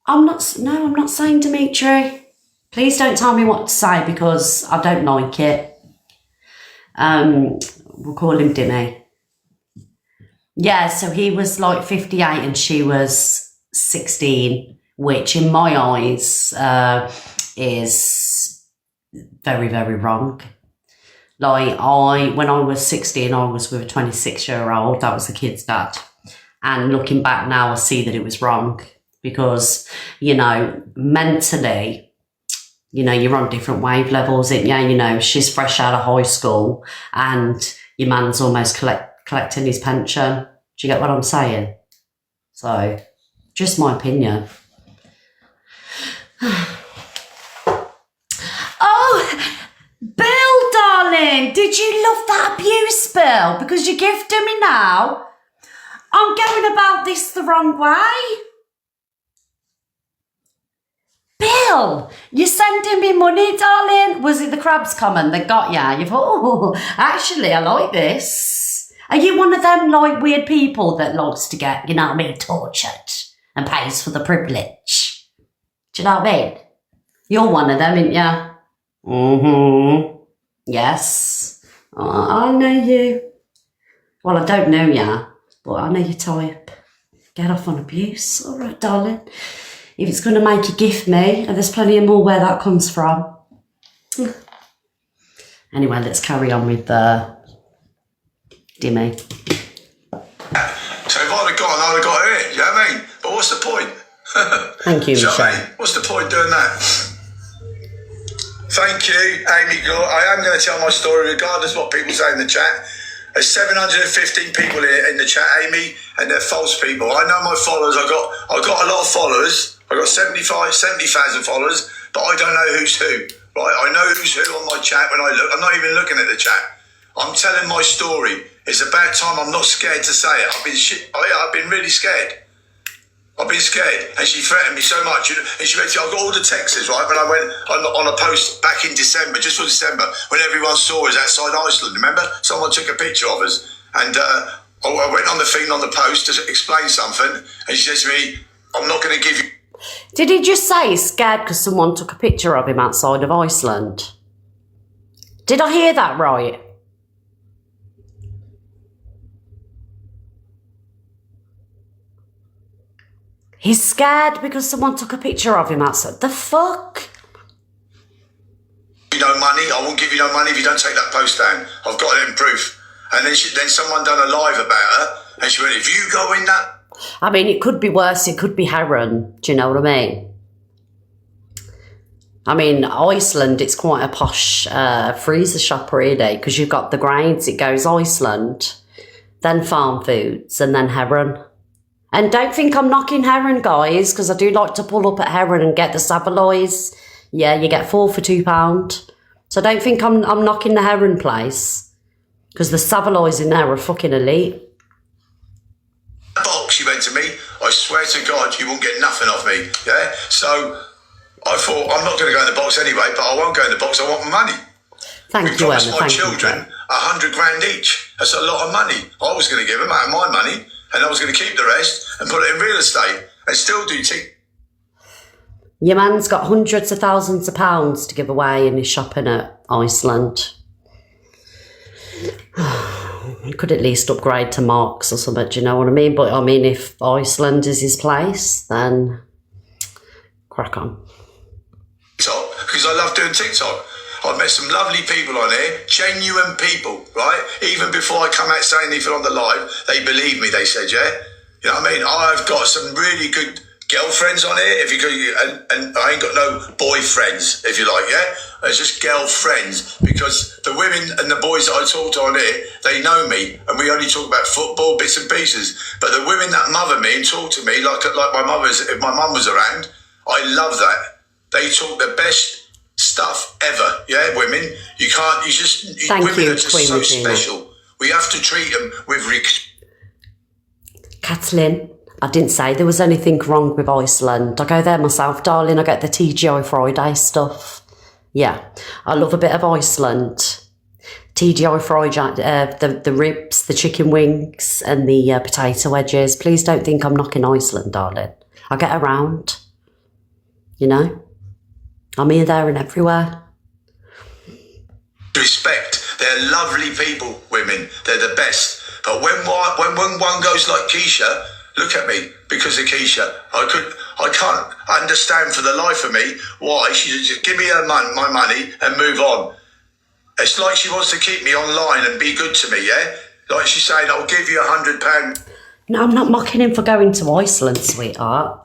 I'm not saying Dimitri. Please don't tell me what to say because I don't like it. We'll call him Dimmy. Yeah, so he was like 58 and she was 16, which in my eyes is very, very wrong. Like, when I was 16, I was with a 26-year-old. That was the kid's dad. And looking back now, I see that it was wrong because, you know, mentally, you know, you're on different wave levels. You know, she's fresh out of high school and your man's almost collecting his pension. Do you get what I'm saying? So, just my opinion. Oh, Bill, darling, did you love that abuse, Bill? Because you're gifting me now. I'm going about this the wrong way. Bill, you're sending me money, darling. Was it the crabs coming that got ya? You thought, oh, actually, I like this. Are you one of them, like, weird people that likes to get, you know what I mean, tortured and pays for the privilege? Do you know what I mean? You're one of them, ain't ya? Mm-hmm. Yes. Oh, I know you. Well, I don't know ya, but I know your type. Get off on abuse. All right, darling. If it's going to make you gift me, and there's plenty of more where that comes from. Anyway, let's carry on with Dimmy. So if I'd have gone, I'd have got her in, you know what I mean? But what's the point? Thank you, So, Michelle. what's the point doing that? Thank you, Amy. I am going to tell my story regardless of what people say in the chat. There's 715 people here in the chat, Amy, and they're false people. I know my followers. I got a lot of followers. I got 70,000 followers, but I don't know who's who. Right? I know who's who on my chat when I look. I'm not even looking at the chat. I'm telling my story. It's about time. I'm not scared to say it. I've been really scared. I've been scared, and she threatened me so much. And she went, I got all the texts, right, when I went on a post back in December, just for December, when everyone saw us outside Iceland. Remember? Someone took a picture of us, and I went on the thing on the post to explain something, and she said to me, I'm not going to give you... Did he just say he's scared because someone took a picture of him outside of Iceland? Did I hear that right? He's scared because someone took a picture of him outside. The fuck? You no money. I won't give you no money if you don't take that post down. I've got it in proof. And then someone done a live about her, and she went, if you go in that... I mean, it could be worse. It could be Heron. Do you know what I mean? I mean, Iceland, it's quite a posh freezer shop, really, because you've got the grades. It goes Iceland, then Farm Foods, and then Heron. And don't think I'm knocking Heron, guys, because I do like to pull up at Heron and get the Savoys. Yeah, you get 4 for £2. So don't think I'm knocking the Heron place, because the Savoys in there are fucking elite. Box, she went to me, I swear to God, you won't get nothing off me, yeah? So I thought, I'm not going to go in the box anyway, but I won't go in the box, I want my money. Thank we you, promised Emma. my Thank children you. £100,000 each. That's a lot of money. I was going to give them out of my money, and I was going to keep the rest and put it in real estate and still do Your man's got hundreds of thousands of pounds to give away in his shopping at Iceland. He could at least upgrade to Marks or something, do you know what I mean? But I mean, if Iceland is his place, then crack on. TikTok, because I love doing TikTok. I've met some lovely people on here, genuine people, right? Even before I come out saying anything on the live, they believe me, they said, yeah? You know what I mean? I've got some really good girlfriends on here, if you go, and I ain't got no boyfriends, if you like, yeah? It's just girlfriends, because the women and the boys that I talk to on here, they know me, and we only talk about football, bits and pieces. But the women that mother me and talk to me, like my mother's, if my mum was around, I love that. They talk the best stuff ever, yeah, women. You can't, Thank women you, are just Queen so Regina. special. We have to treat them with Kathleen, I didn't say there was anything wrong with Iceland. I go there myself, darling. I get the TGI Friday stuff. Yeah, I love a bit of Iceland. TGI Friday, the ribs, the chicken wings and the potato wedges. Please don't think I'm knocking Iceland, darling. I get around, you know. I'm here, there and everywhere. respect. They're lovely people, women. They're the best. But when one goes like Kesha, look at me, because of Kesha, I can't understand for the life of me why she just give me my money and move on. It's like she wants to keep me online and be good to me, yeah? Like she's saying, I'll give you £100. No, I'm not mocking him for going to Iceland, sweetheart.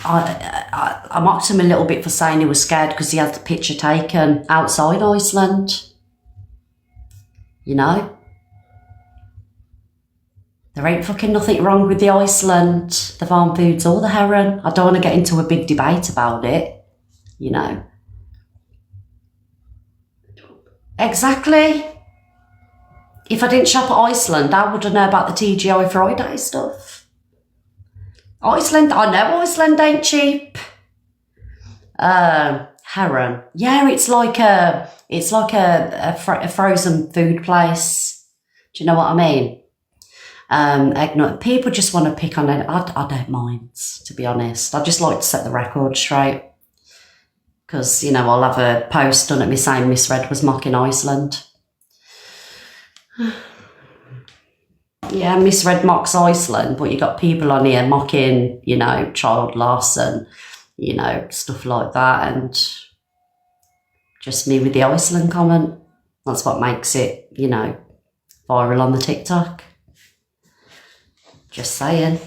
I mocked him a little bit for saying he was scared because he had the picture taken outside Iceland. You know? There ain't fucking nothing wrong with the Iceland, the farm foods or the heron. I don't want to get into a big debate about it. You know? Exactly. If I didn't shop at Iceland, I wouldn't know about the TGI Friday stuff. Iceland, I know Iceland ain't cheap. Heron. Yeah, it's like a frozen food place. Do you know what I mean? People just want to pick on it. I don't mind, to be honest. I just like to set the record straight. Because, you know, I'll have a post done at me saying Miss Red was mocking Iceland. Yeah, Miss Red mocks Iceland, but you got people on here mocking, you know, child loss and, you know, stuff like that. And just me with the Iceland comment. That's what makes it, you know, viral on the TikTok. Just saying.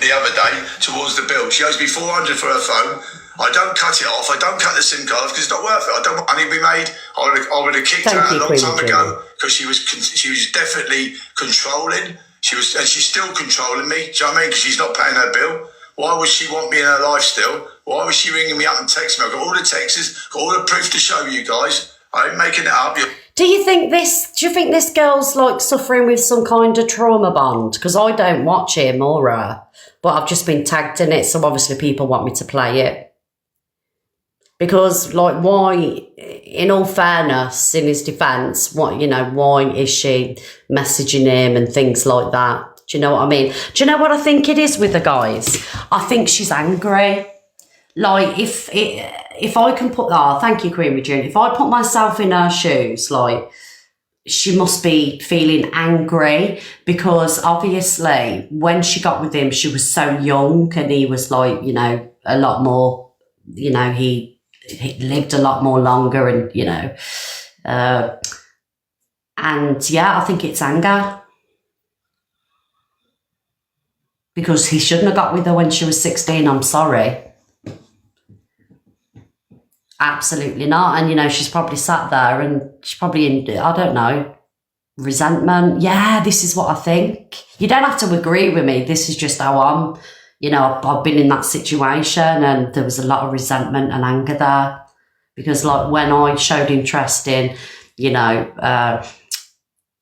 The other day towards the bill, she owes me $400 for her phone. I don't cut it off. I don't cut the SIM card off because it's not worth it. I don't want money to be made. I would have kicked her out a long time ago because she was definitely controlling. She's still controlling me. Do you know what I mean? Because she's not paying her bill. Why would she want me in her life still? Why was she ringing me up and texting me? I've got all the texts, got all the proof to show you guys. I ain't making it up. Do you think this girl's like suffering with some kind of trauma bond? Because I don't watch him or her, but I've just been tagged in it, so obviously people want me to play it. Because, like, why, in all fairness, in his defence, why is she messaging him and things like that? Do you know what I mean? Do you know what I think it is with the guys? I think she's angry. Like, if I can put, thank you, Queen Regina. If I put myself in her shoes, like, she must be feeling angry because obviously when she got with him, she was so young and he was like, you know, a lot more, you know, he lived a lot more longer and, you know, and yeah, I think it's anger. Because he shouldn't have got with her when she was 16, I'm sorry. Absolutely not. And, you know, she's probably sat there and she's probably in, I don't know, resentment. Yeah, this is what I think. You don't have to agree with me. This is just how I'm. You know, I've been in that situation and there was a lot of resentment and anger there. Because, like, when I showed interest in, you know,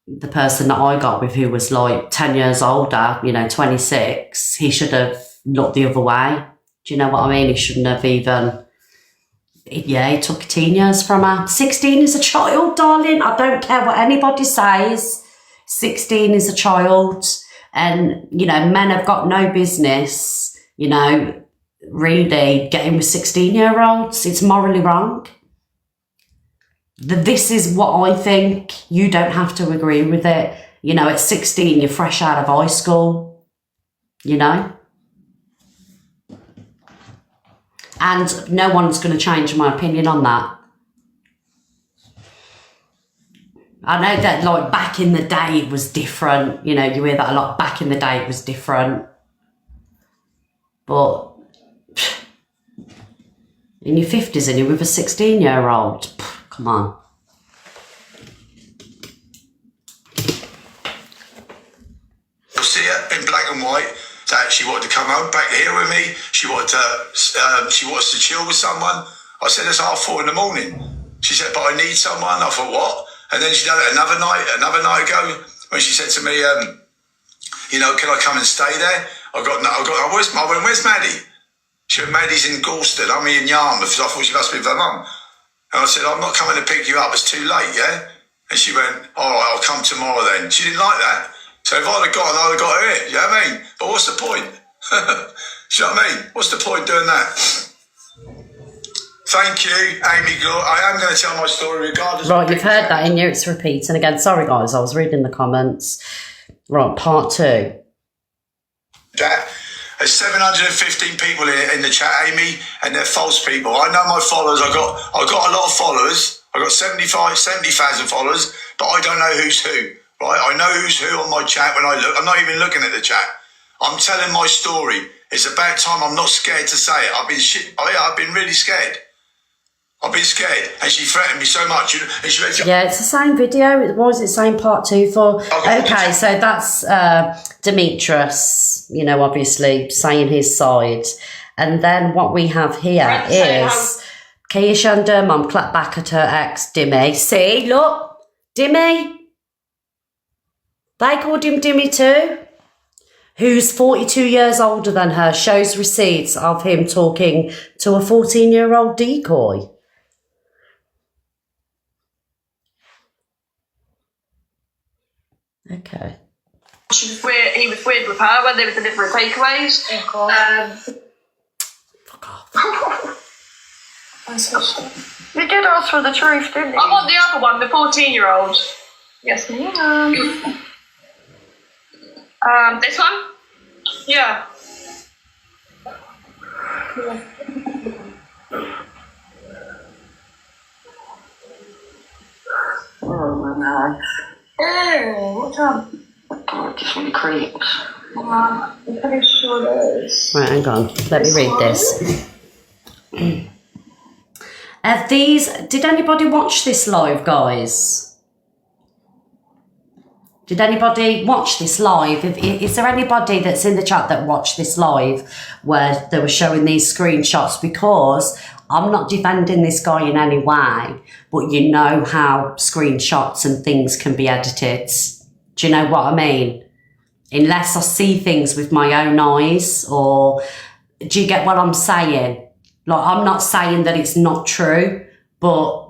the person that I got with who was, like, 10 years older, you know, 26, he should have looked the other way. Do you know what I mean? He shouldn't have even... Yeah, he took 10 years from her. 16 is a child, darling. I don't care what anybody says. 16 is a child. And, you know, men have got no business, you know, really getting with 16-year-olds. It's morally wrong. This is what I think. You don't have to agree with it. You know, at 16, you're fresh out of high school, you know. And no one's going to change my opinion on that. I know that, like, back in the day it was different. You know, you hear that a lot. Back in the day it was different. But in your 50s and you're with a 16-year-old, come on. You'll see it in black and white that she wanted to come home back here with me. She wanted to chill with someone. I said, it's 4:30 in the morning. She said, but I need someone. I thought, what? And then she done it another night ago when she said to me, you know, can I come and stay there? I went, where's Maddie? She went, Maddie's in Galston. I'm in Yarmouth. So I thought she must be with her mum. And I said, I'm not coming to pick you up. It's too late, yeah? And she went, all right, I'll come tomorrow then. She didn't like that. So if I'd have gone, I'd have got her here. You know what I mean? But what's the point? Do you know what I mean? What's the point doing that? Thank you, Amy. I am going to tell my story regardless. Right, you've heard that in you. It's repeating again. Sorry, guys. I was reading the comments. Right, part 2. Chat. There's 715 people in the chat, Amy, and they're false people. I know my followers. I got a lot of followers. I got 70,000 followers, but I don't know who's who. Right? I know who's who on my chat when I look. I'm not even looking at the chat. I'm telling my story. It's about time. I'm not scared to say it. I've been really scared. I've been scared, and she threatened me so much. And she went, yeah, it's the same video. What is it saying part 2 for? Okay, so that's Demetrius, you know, obviously saying his side. And then what we have here is Kesha and her mum clapped back at her ex, Dimmy. See, look, Dimmy. They called him Dimmy too. Who's 42 years older than her, shows receipts of him talking to a 14-year-old decoy. Okay. He was weird with her when they were delivering takeaways. Fuck off. You did ask for the truth, didn't you? I want the other one, the 14-year-old. Yes, ma'am. This one? Yeah. Oh my God. Hey, what's up? Oh, just really creeps. I'm pretty sure it is. Right, hang on. Let me read this. Did anybody watch this live, guys? Did anybody watch this live? Is there anybody that's in the chat that watched this live where they were showing these screenshots? Because I'm not defending this guy in any way, but you know how screenshots and things can be edited. Do you know what I mean? Unless I see things with my own eyes, or do you get what I'm saying? Like, I'm not saying that it's not true, but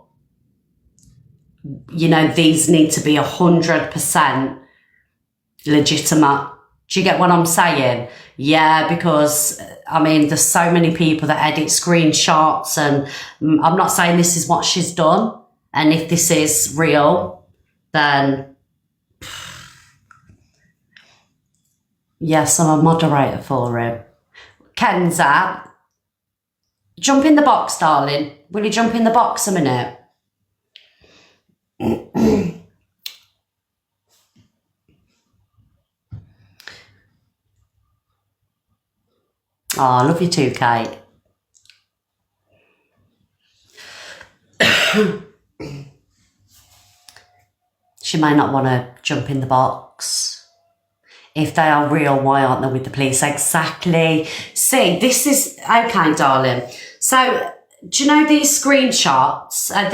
you know, these need to be 100% legitimate. Do you get what I'm saying? Yeah, because, I mean, there's so many people that edit screenshots, and I'm not saying this is what she's done. And if this is real, then yes, I'm a moderator for him. Kenza, jump in the box, darling. Will you jump in the box a minute? Oh, I love you too, Kate. She may not want to jump in the box. If they are real, why aren't they with the police? Exactly. See, this is... Okay, darling. So, do you know these screenshots? Are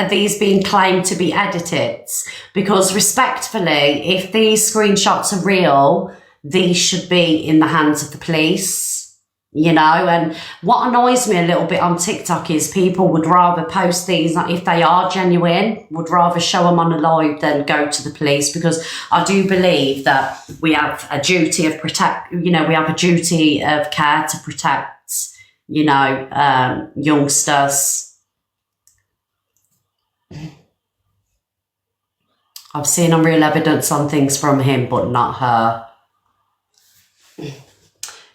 these being claimed to be edited? Because respectfully, if these screenshots are real, these should be in the hands of the police, you know. And what annoys me a little bit on TikTok is people would rather post these, if they are genuine, would rather show them on a live than go to the police, because I do believe that we have a duty of we have a duty of care to protect, you know, youngsters. I've seen unreal evidence on things from him, but not her.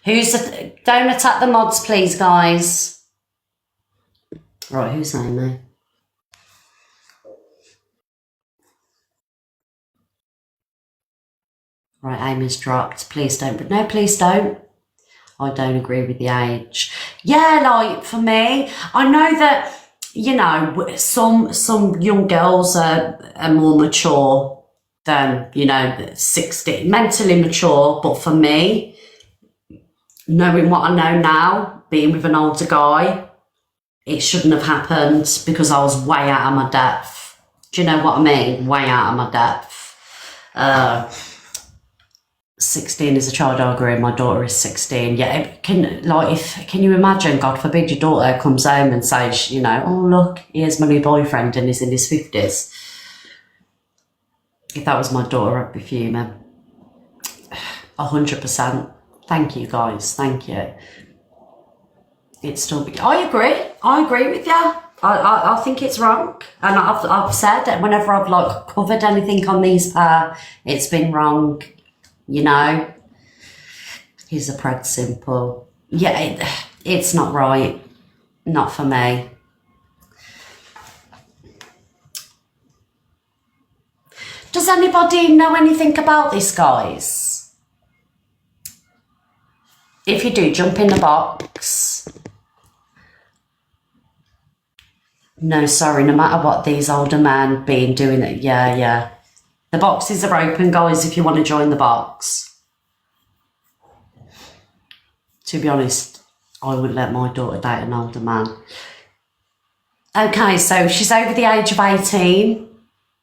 Don't attack the mods, please, guys. Right, who's Amy? Right, Amy's dropped. Please don't. But no, please don't. I don't agree with the age. Yeah, like, for me, I know that, you know, some young girls are more mature than, you know, 16, mentally mature. But for me, knowing what I know now, being with an older guy, it shouldn't have happened because I was way out of my depth. Do you know what I mean? Way out of my depth. 16 is a child, I agree. My daughter is 16. Yeah, can you imagine, God forbid, your daughter comes home and says, you know, oh, look, here's my new boyfriend and he's in his 50s. If that was my daughter, I'd be fuming. 100%. Thank you, guys. Thank you. It's still... I agree with you. I think it's wrong. And I've said that whenever I've, like, covered anything on these it's been wrong. You know, he's a pred simple. Yeah, it's not right. Not for me. Does anybody know anything about this, guys? If you do, jump in the box. No, sorry, no matter what these older men been doing it. Yeah. The boxes are open, guys, if you want to join the box. To be honest, I wouldn't let my daughter date an older man. Okay, so she's over the age of 18.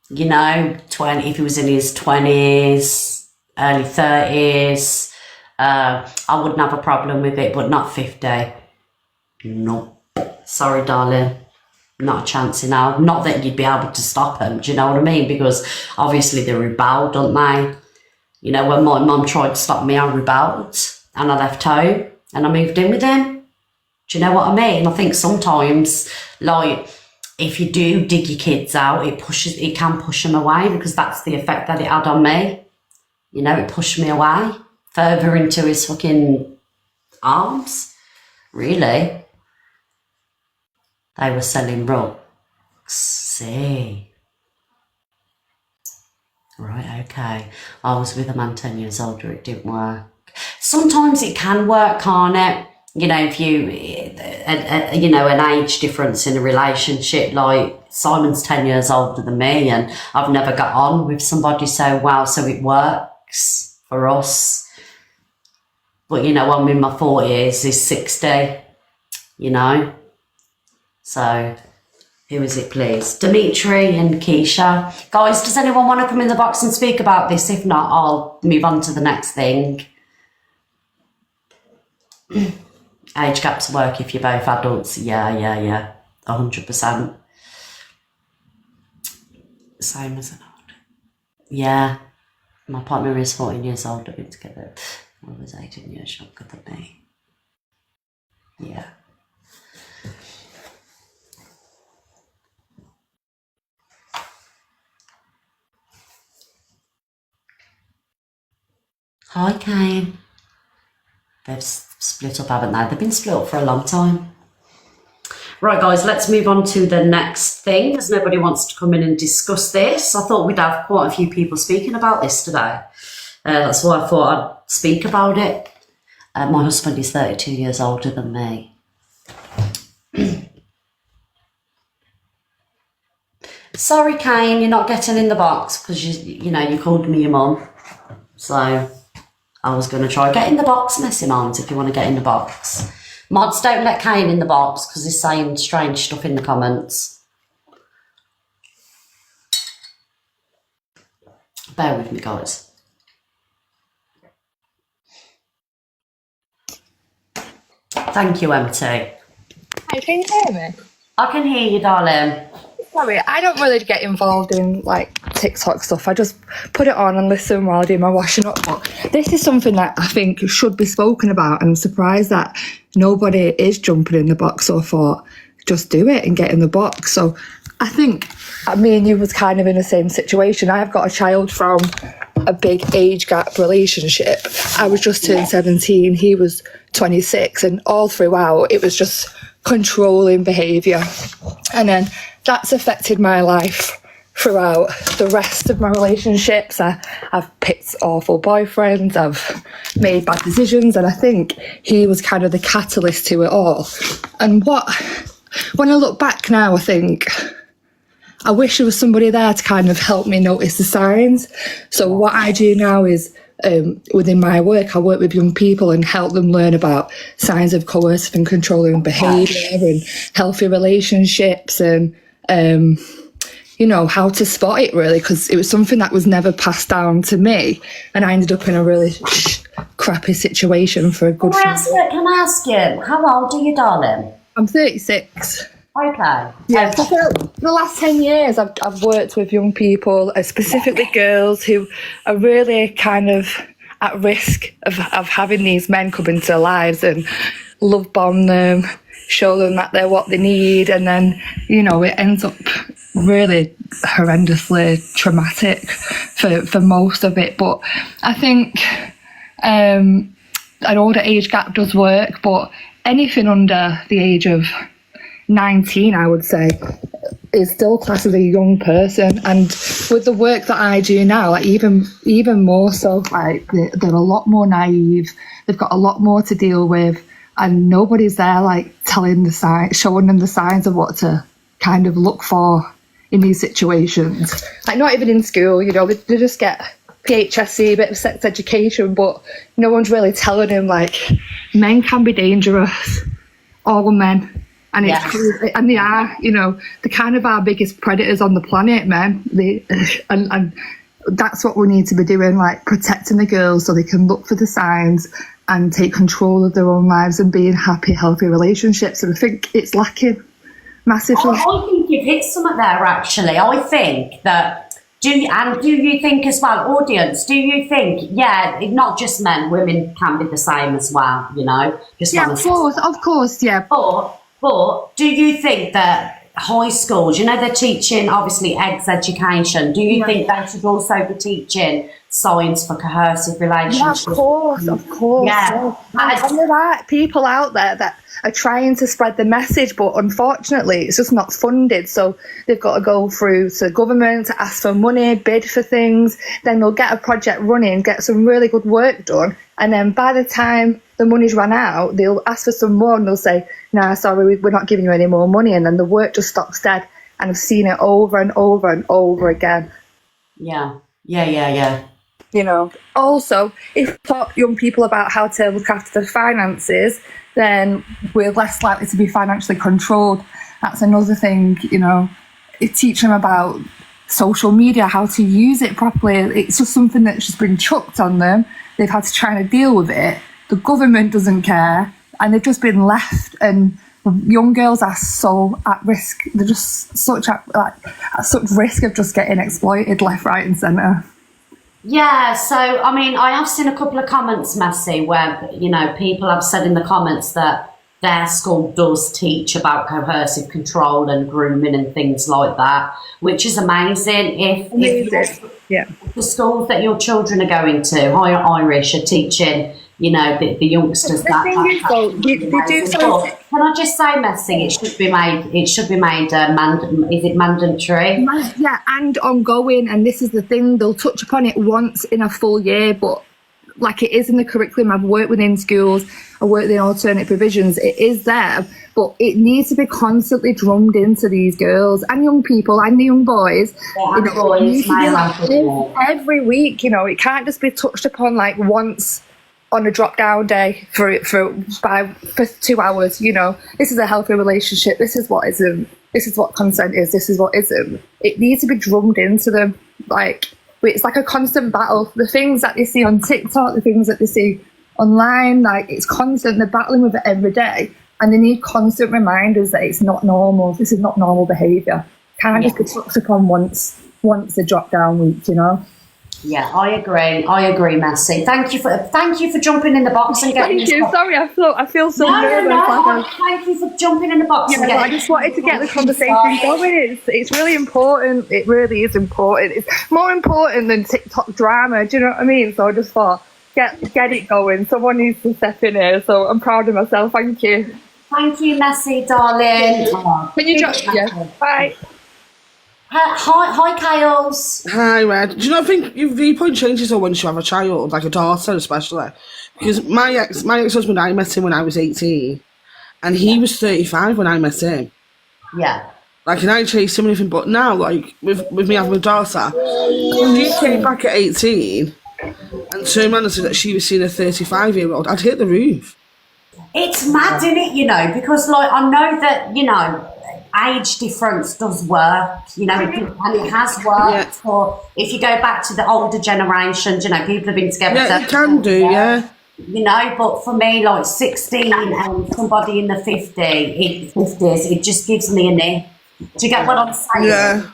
You know, 20, if he was in his 20s, early 30s. I wouldn't have a problem with it, but not 50. Nope. Sorry, darling. Not a chance now. Not that you'd be able to stop them, do you know what I mean? Because obviously they rebel, don't they? You know, when my mum tried to stop me, I rebelled and I left home and I moved in with him. Do you know what I mean? I think sometimes, like, if you do dig your kids out, it can push them away, because that's the effect that it had on me. You know, it pushed me away further into his fucking arms. Really. They were selling rugs. See. Right, okay. I was with a man 10 years older. It didn't work. Sometimes it can work, can't it? You know, if you, you know, an age difference in a relationship, like Simon's 10 years older than me and I've never got on with somebody so well, so it works for us. But, you know, I'm in my 40s, he's 60, you know. So, who is it, please? Dimitri and Kesha. Guys, does anyone want to come in the box and speak about this? If not, I'll move on to the next thing. Age gaps work if you're both adults. Yeah. 100%. Same as an old. Yeah. My partner is 14 years older. Been together. I was 18 years younger than me. Yeah. Hi, Kane. They've split up, haven't they? They've been split up for a long time. Right, guys, let's move on to the next thing, as nobody wants to come in and discuss this. I thought we'd have quite a few people speaking about this today. That's why I thought I'd speak about it. My husband is 32 years older than me. Sorry, Kane, you're not getting in the box because you know, you called me your mum. So I was going to try get in the box, messy moms, if you want to get in the box. Mods, don't let Kane in the box because he's saying strange stuff in the comments. Bear with me, guys. Thank you, MT. Hi, can you hear me? I can hear you, darling. Sorry, I don't really get involved in like TikTok stuff. I just put it on and listen while I do my washing up. But this is something that I think should be spoken about, and I'm surprised that nobody is jumping in the box. So I thought, just do it and get in the box. So I think me and you was kind of in the same situation. I've got a child from a big age gap relationship. I was just turned 17, he was 26, and all throughout it was just controlling behaviour. And then that's affected my life throughout the rest of my relationships. I've picked awful boyfriends, I've made bad decisions, and I think he was kind of the catalyst to it all. And when I look back now, I think I wish there was somebody there to kind of help me notice the signs. So what I do now is, within my work, I work with young people and help them learn about signs of coercive and controlling behaviour and healthy relationships, and how to spot it, really, because it was something that was never passed down to me, and I ended up in a really crappy situation for a good Can I ask you, how old are you, darling? I'm 36. Okay. Yeah, so for the last 10 years, I've worked with young people, specifically girls who are really kind of at risk of having these men come into their lives and love bomb them, show them that they're what they need, and then, it ends up really horrendously traumatic for most of it. But I think an older age gap does work, but anything under the age of 19, I would say, is still classed as a young person. And with the work that I do now, like even more so, like they're a lot more naive, they've got a lot more to deal with, and nobody's there like showing them the signs of what to kind of look for in these situations. Like not even in school, they just get PHSE, a bit of sex education, but no one's really telling them like men can be dangerous, all men. And and they are, they kind of our biggest predators on the planet, men. And that's what we need to be doing, like protecting the girls so they can look for the signs and take control of their own lives and be in happy, healthy relationships. And I think it's lacking massively. I think you've hit something there, actually. I think that, do you think as well, audience, do you think, not just men, women can be the same as well, Of course, yeah. But do you think that high schools, they're teaching, obviously, sex education. Do you think they should also be teaching signs for coercive relationships? Yeah, of course. Yeah. And there are people out there that are trying to spread the message, but unfortunately, it's just not funded. So they've got to go through to government to ask for money, bid for things. Then they'll get a project running, get some really good work done. And then by the time the money's run out, they'll ask for some more and they'll say, "Nah, sorry, we're not giving you any more money." And then the work just stops dead. And I've seen it over and over and over again. Yeah. Also, if we taught young people about how to look after their finances, then we're less likely to be financially controlled. That's another thing, teach them about social media, how to use it properly. It's just something that's just been chucked on them. They've had to try to deal with it. The government doesn't care, and they've just been left. And young girls are so at risk. They're just at such risk of just getting exploited left, right, and centre. Yeah, so, I have seen a couple of comments, Massey, where, people have said in the comments that their school does teach about coercive control and grooming and things like that, which is amazing. If the schools that your children are going to, Irish, are teaching, the youngsters Can I just say, Messi, it should be made is it mandatory? Yeah, and ongoing. And this is the thing, they'll touch upon it once in a full year, but like it is in the curriculum. I've worked within schools, I worked in alternate provisions, it is there, but it needs to be constantly drummed into these girls and young people and the young boys. Every week, it can't just be touched upon like once on a drop down day for 2 hours. This is a healthy relationship, this is what isn't, this is what consent is, this is what isn't. It needs to be drummed into them. Like, it's like a constant battle. The things that they see on TikTok, the things that they see online, like it's constant. They're battling with it every day, and they need constant reminders that it's not normal. This is not normal behaviour. Can't just be touched upon once a drop down week, Yeah, I agree, Massey. Thank you for jumping in the box and getting. Thank you. Sorry, I feel so nervous. No. Thank you for jumping in the box. Yeah, I just wanted to get the conversation going. It's really important. It really is important. It's more important than TikTok drama. Do you know what I mean? So I just thought, get it going. Someone needs to step in here. So I'm proud of myself. Thank you. Thank you, Massey, darling. Can you drop? Yeah. Bye. Hi, Kales. Hi, Red. Do you not think your viewpoint changes or once you have a child, like a daughter especially? Because my ex-husband, I met him when I was 18, and he was 35 when I met him. Yeah. Like, and I chased him and everything, but now, like, with me having a daughter, if he came back at 18 and turned around and said that she was seeing a 35-year-old, I'd hit the roof. It's mad, isn't it, you know, because, like, I know that, you know, age difference does work, you know, and it has worked for, if you go back to the older generations, you know, people have been together. Yeah, you can do, yeah. You know, but for me, like 16 and somebody in the 50s, it just gives me a nick. Do you get what I'm saying? Yeah.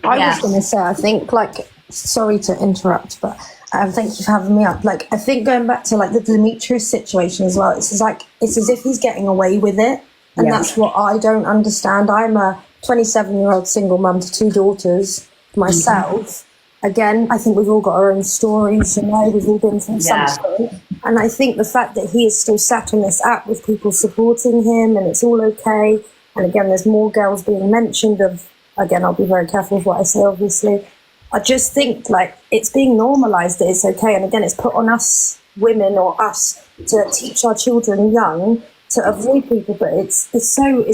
I was going to say, I think, like, sorry to interrupt, but thank you for having me up. Like, I think going back to, like, the Demetrius situation as well, it's as if he's getting away with it. And that's what I don't understand. I'm a 27-year-old single mum to 2 daughters myself. Again, I think we've all got our own stories, you know, we've all been through something. And I think the fact that he is still sat on this app with people supporting him and it's all okay. And again, there's more girls being mentioned again, I'll be very careful with what I say, obviously. I just think, like, it's being normalised that it's okay. And again, it's put on us women or us to teach our children young to avoid people, but it's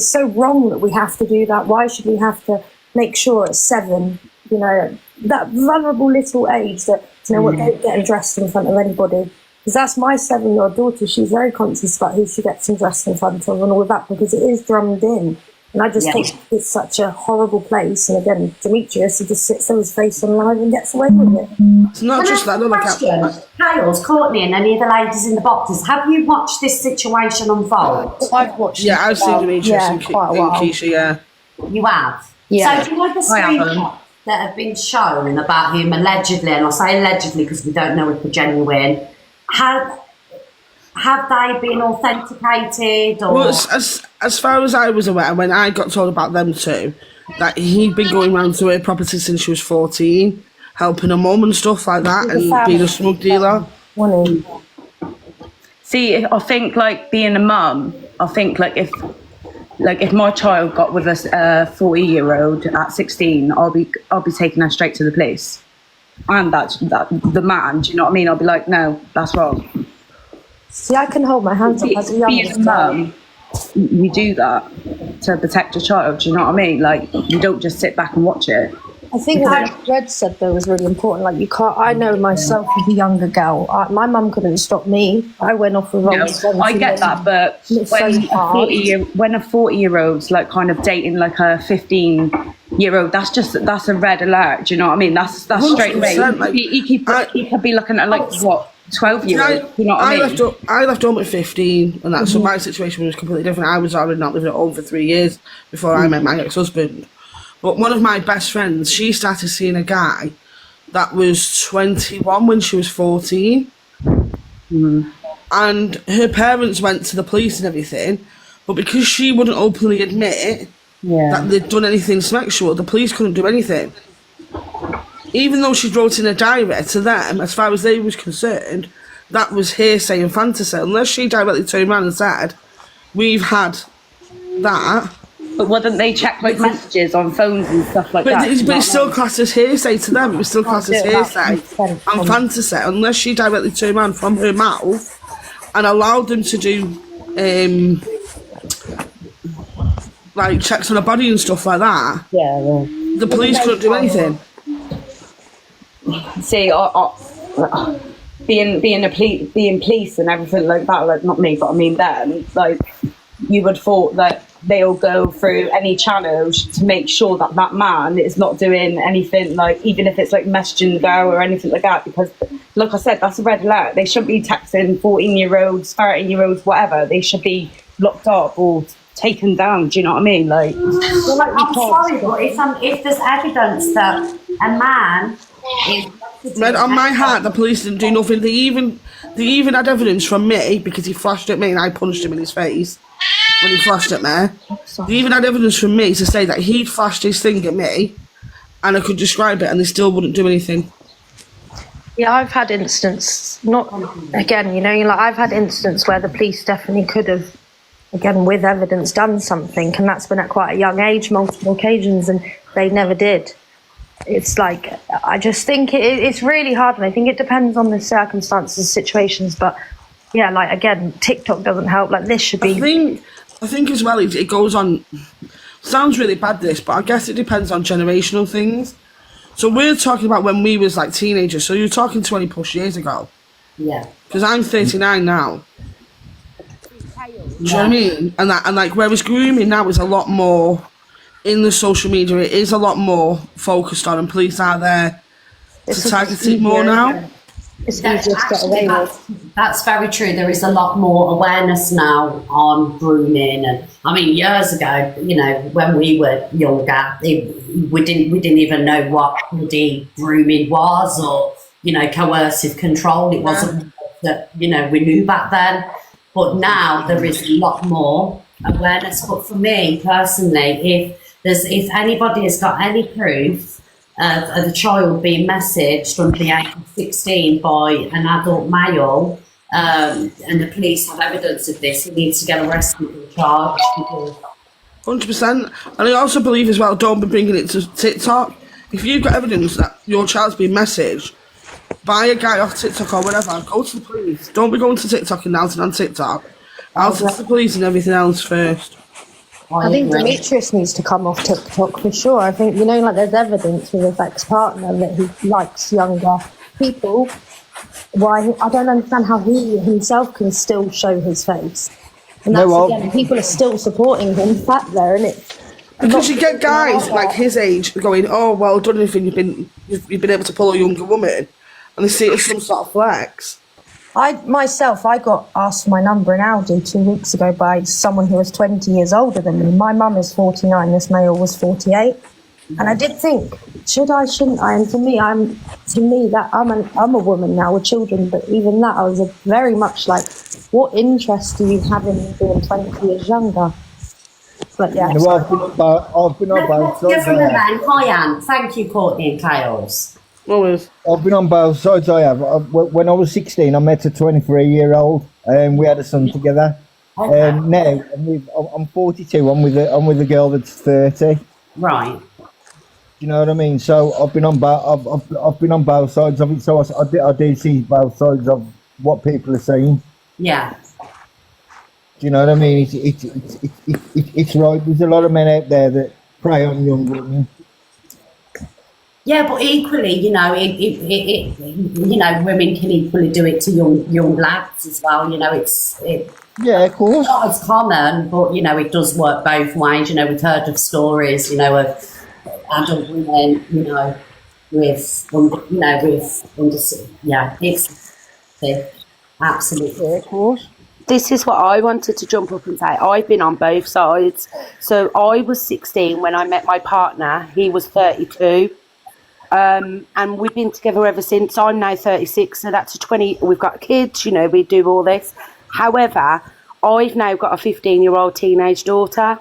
so wrong that we have to do that. Why should we have to make sure at 7, you know, that vulnerable little age that, you know what, don't get dressed in front of anybody? Because that's my 7-year-old daughter. She's very conscious about who she gets dressed in front of and all of that, because it is drummed in. And I just think it's such a horrible place. And again, Demetrius, he just sits there with his face on live and gets away with it. It's not just that. Kales, Courtney and any of the ladies in the boxes, have you watched this situation unfold? I've watched it. Yeah, I've seen Demetrius and Kesha, yeah. You have? Yeah. So do you know the screenshots that have been shown about him allegedly, and I say allegedly because we don't know if they're genuine, have they been authenticated? Or? Well, as far as I was aware, when I got told about them too, that he'd been going around to her property since she was 14, helping her mum and stuff like that, and being a smug dealer. See, I think, like, being a mum, I think, like, if my child got with a 40-year-old at 16, I'll be taking her straight to the police. And that's the man, do you know what I mean? I'll be like, no, that's wrong. See, I can hold my hands up as a youngest mum. You do that to protect your child, do you know what I mean? Like, you don't just sit back and watch it. I think what Red said, though, was really important. Like, you can't, I know myself as a younger girl, my mum couldn't stop me. I went off with I get that, but when a 40-year-old's, like, kind of dating, like, a 15-year-old, that's a red alert, do you know what I mean? That's straight away. Like, he could be looking at, like, what, 12-year-old, you know what I mean? I left home at 15, and that's so my situation was completely different. I was already not living at home for 3 years before I met my ex-husband. But one of my best friends, she started seeing a guy that was 21 when she was 14. And her parents went to the police and everything, but because she wouldn't openly admit that they'd done anything sexual, the police couldn't do anything. Even though she wrote in a diary to them, as far as they was concerned, that was hearsay and fantasy. Unless she directly turned around and said, we've had that. But wouldn't they check, like, messages on phones and stuff like that? But it's still classed as hearsay to them. It was still classed as hearsay and fantasy, unless she directly turned around from her mouth and allowed them to do, like, checks on her body and stuff like that. The police couldn't do anything. See, being police and everything like that, like, not me, but I mean them, like, you would thought that they'll go through any channels to make sure that that man is not doing anything, like, even if it's like messaging the girl or anything like that, because, like I said, that's a red alert. They shouldn't be texting 14-year-olds, 13-year-olds, whatever. They should be locked up or taken down. Do you know what I mean? Like, well, like, I'm sorry, but if there's evidence that a man is Red, on my heart, the police didn't do nothing. They even had evidence from me because he flashed at me and I punched him in his face when he flashed at me. They even had evidence from me to say that he'd flashed his thing at me and I could describe it and they still wouldn't do anything. Yeah, I've had instances, not, again, you know, like, I've had instances where the police definitely could have, again, with evidence, done something, and that's been at quite a young age, multiple occasions, and they never did. It's like, I just think it's really hard, and I think it depends on the circumstances, situations, but yeah, like, again, TikTok doesn't help. Like, this should be... I think as well, it goes on, sounds really bad this, but I guess it depends on generational things. So we're talking about when we was like teenagers, so you're talking 20 plus years ago. Yeah. Because I'm 39 now. Do you know what I mean? And like, whereas grooming now is a lot more in the social media, it is a lot more focused on, and police are there to target it more now. It's easier to get away with. That's very true. There is a lot more awareness now on grooming, and I mean, years ago, you know, when we were younger, we didn't even know what bloody grooming was, or, you know, coercive control. It wasn't that, you know, we knew back then. But now there is a lot more awareness. But for me personally, if anybody has got any proof of a child being messaged under the age of 16 by an adult male, and the police have evidence of this, he needs to get arrested and charged. 100%. And I also believe as well, don't be bringing it to TikTok. If you've got evidence that your child's been messaged by a guy off TikTok or whatever, go to the police. Don't be going to TikTok and announcing on TikTok. I'll to the police and everything else first. I think Demetrius needs to come off TikTok for sure. I think, you know, like, there's evidence with his ex-partner that he likes younger people. Why? I don't understand how he himself can still show his face. And that's, again, people are still supporting him back there, and it's... Because you get guys like his age going, oh, well done, anything, you've been able to pull a younger woman, and they see it as some sort of flex. I got asked for my number in Audi 2 weeks ago by someone who was 20 years older than me. My mum is 49, this male was 48. And I did think, shouldn't I? And for me, I'm a woman now with children, but even that, I was very much like, what interest do you have in being 20 years younger? But yeah. No, I've been on both sides. Hi, Anne. Thank you, Courtney and Chaos. I've been on both sides. I have. When I was 16, I met a 23-year-old, and we had a son together. Okay. Now I'm 42. I'm with a girl that's 30. Right. Do you know what I mean? So I've been on I've been on both sides of it. So I do see both sides of what people are saying. Yeah. Do you know what I mean? It's right. There's a lot of men out there that prey on young women. Yeah, but equally, you know, you know, women can equally do it to young lads as well. You know, yeah, of course. Not as common, but you know, it does work both ways. You know, we've heard of stories, you know, of adult women, you know, it's absolutely, of course. This is what I wanted to jump up and say. I've been on both sides. So I was 16 when I met my partner. He was 32. And we've been together ever since. I'm now 36, so that's 20. We've got kids, you know, we do all this. However, I've now got a 15-year-old teenage daughter.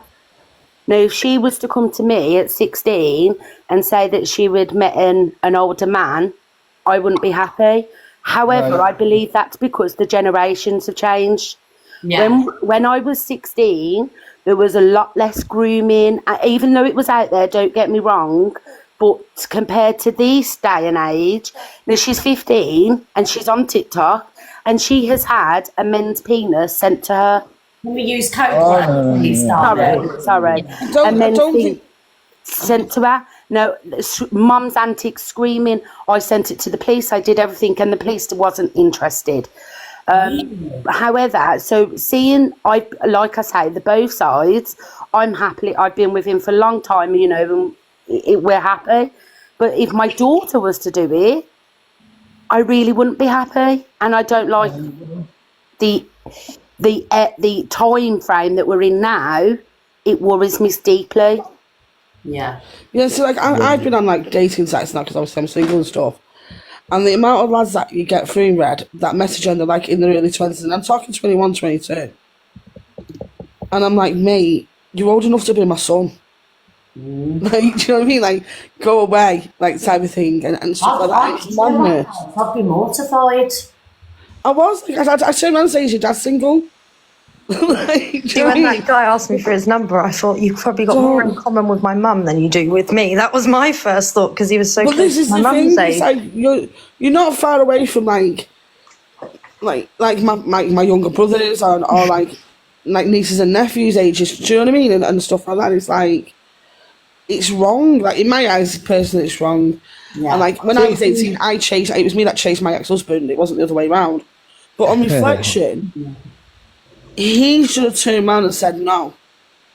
Now, if she was to come to me at 16 and say that she would met an older man, I wouldn't be happy. However, I believe that's because the generations have changed. Yeah. When I was 16, there was a lot less grooming, even though it was out there, don't get me wrong. But compared to this day and age, now she's 15 and she's on TikTok and she has had a men's penis sent to her. Can we use code? Sorry. A men's penis sent to her. No, mum's antics, screaming. I sent it to the police. I did everything and the police wasn't interested. However, so seeing, like I say, the both sides, I've been with him for a long time, you know, and we're happy. But if my daughter was to do it, I really wouldn't be happy. And I don't like the time frame that we're in now. It worries me deeply. Yeah. Yeah, so like I've been on like dating sites now because obviously I'm single and stuff. And the amount of lads that you get through Red that message and they're like in their early 20s, and I'm talking 21, 22. And I'm like, mate, you're old enough to be my son. Like, do you know what I mean? Like, go away, like type of thing, and stuff like that. It's madness. I'd be mortified. I was. Like, I turned around and said, is your dad single? See, when that guy asked me for his number, I thought you've probably got more in common with my mum than you do with me. That was my first thought because he was so But close this is to my the mum's thing. age. It's like you're not far away from like my younger brothers or like nieces and nephews' ages. Do you know what I mean? And stuff like that. It's like it's wrong. Like in my eyes, personally, it's wrong. Yeah. And like when I was 18, it was me that chased my ex-husband. It wasn't the other way around. But on reflection, he should have turned around and said no.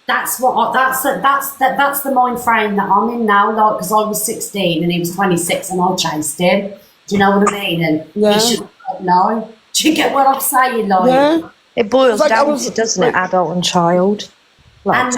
That's the mind frame that I'm in now. Like, because I was 16 and he was 26, and I chased him. Do you know what I mean? And he should have said no. Do you get what I'm saying? Like, it boils like, down to, doesn't it, adult and child? Like,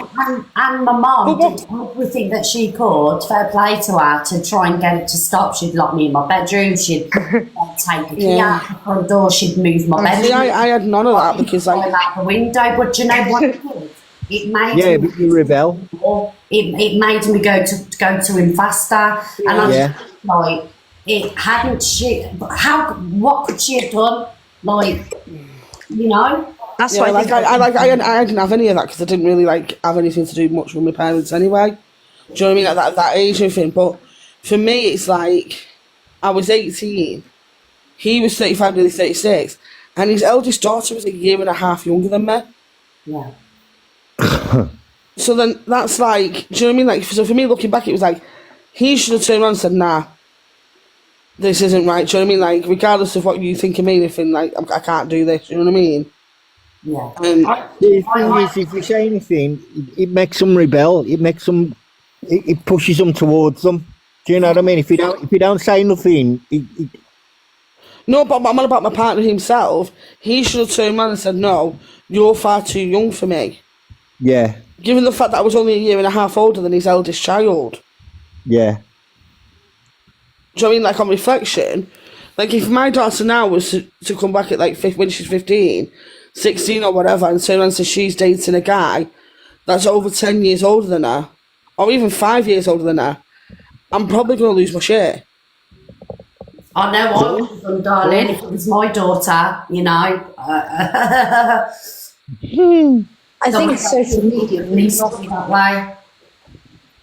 and my mum did everything that she could, fair play to her, to try and get it to stop. She'd lock me in my bedroom, she'd take the key out the front door, she'd move my bedroom. See, I had none of that because like out the window, but do you know what it did? It made but you rebel. It made me go to him faster, and I was like, it hadn't she. What could she have done? Like, you know. That's why I didn't have any of that because I didn't really like have anything to do much with my parents anyway. Do you know what I mean? At that age and everything. But for me, it's like I was 18, he was 35, nearly 36, and his eldest daughter was a year and a half younger than me. Yeah. So then that's like, do you know what I mean? Like, so for me, looking back, it was like he should have turned around and said, "Nah, this isn't right." Do you know what I mean? Like, regardless of what you think of me, anything, like I can't do this. Do you know what I mean? Yeah. The thing is, if you say anything, it makes them rebel. It makes them. It pushes them towards them. Do you know what I mean? If you don't say nothing, No, but I'm on about my partner himself. He should have turned around and said, "No, you're far too young for me." Yeah. Given the fact that I was only a year and a half older than his eldest child. Yeah. Do you know what I mean? Like, on reflection, like if my daughter now was to come back at like when she's 15, 16 or whatever, and turn around and say she's dating a guy that's over 10 years older than her, or even 5 years older than her, I'm probably going to lose my shit. I know I would have done, darling, if it was my daughter, you know. I think social media needs to be that way.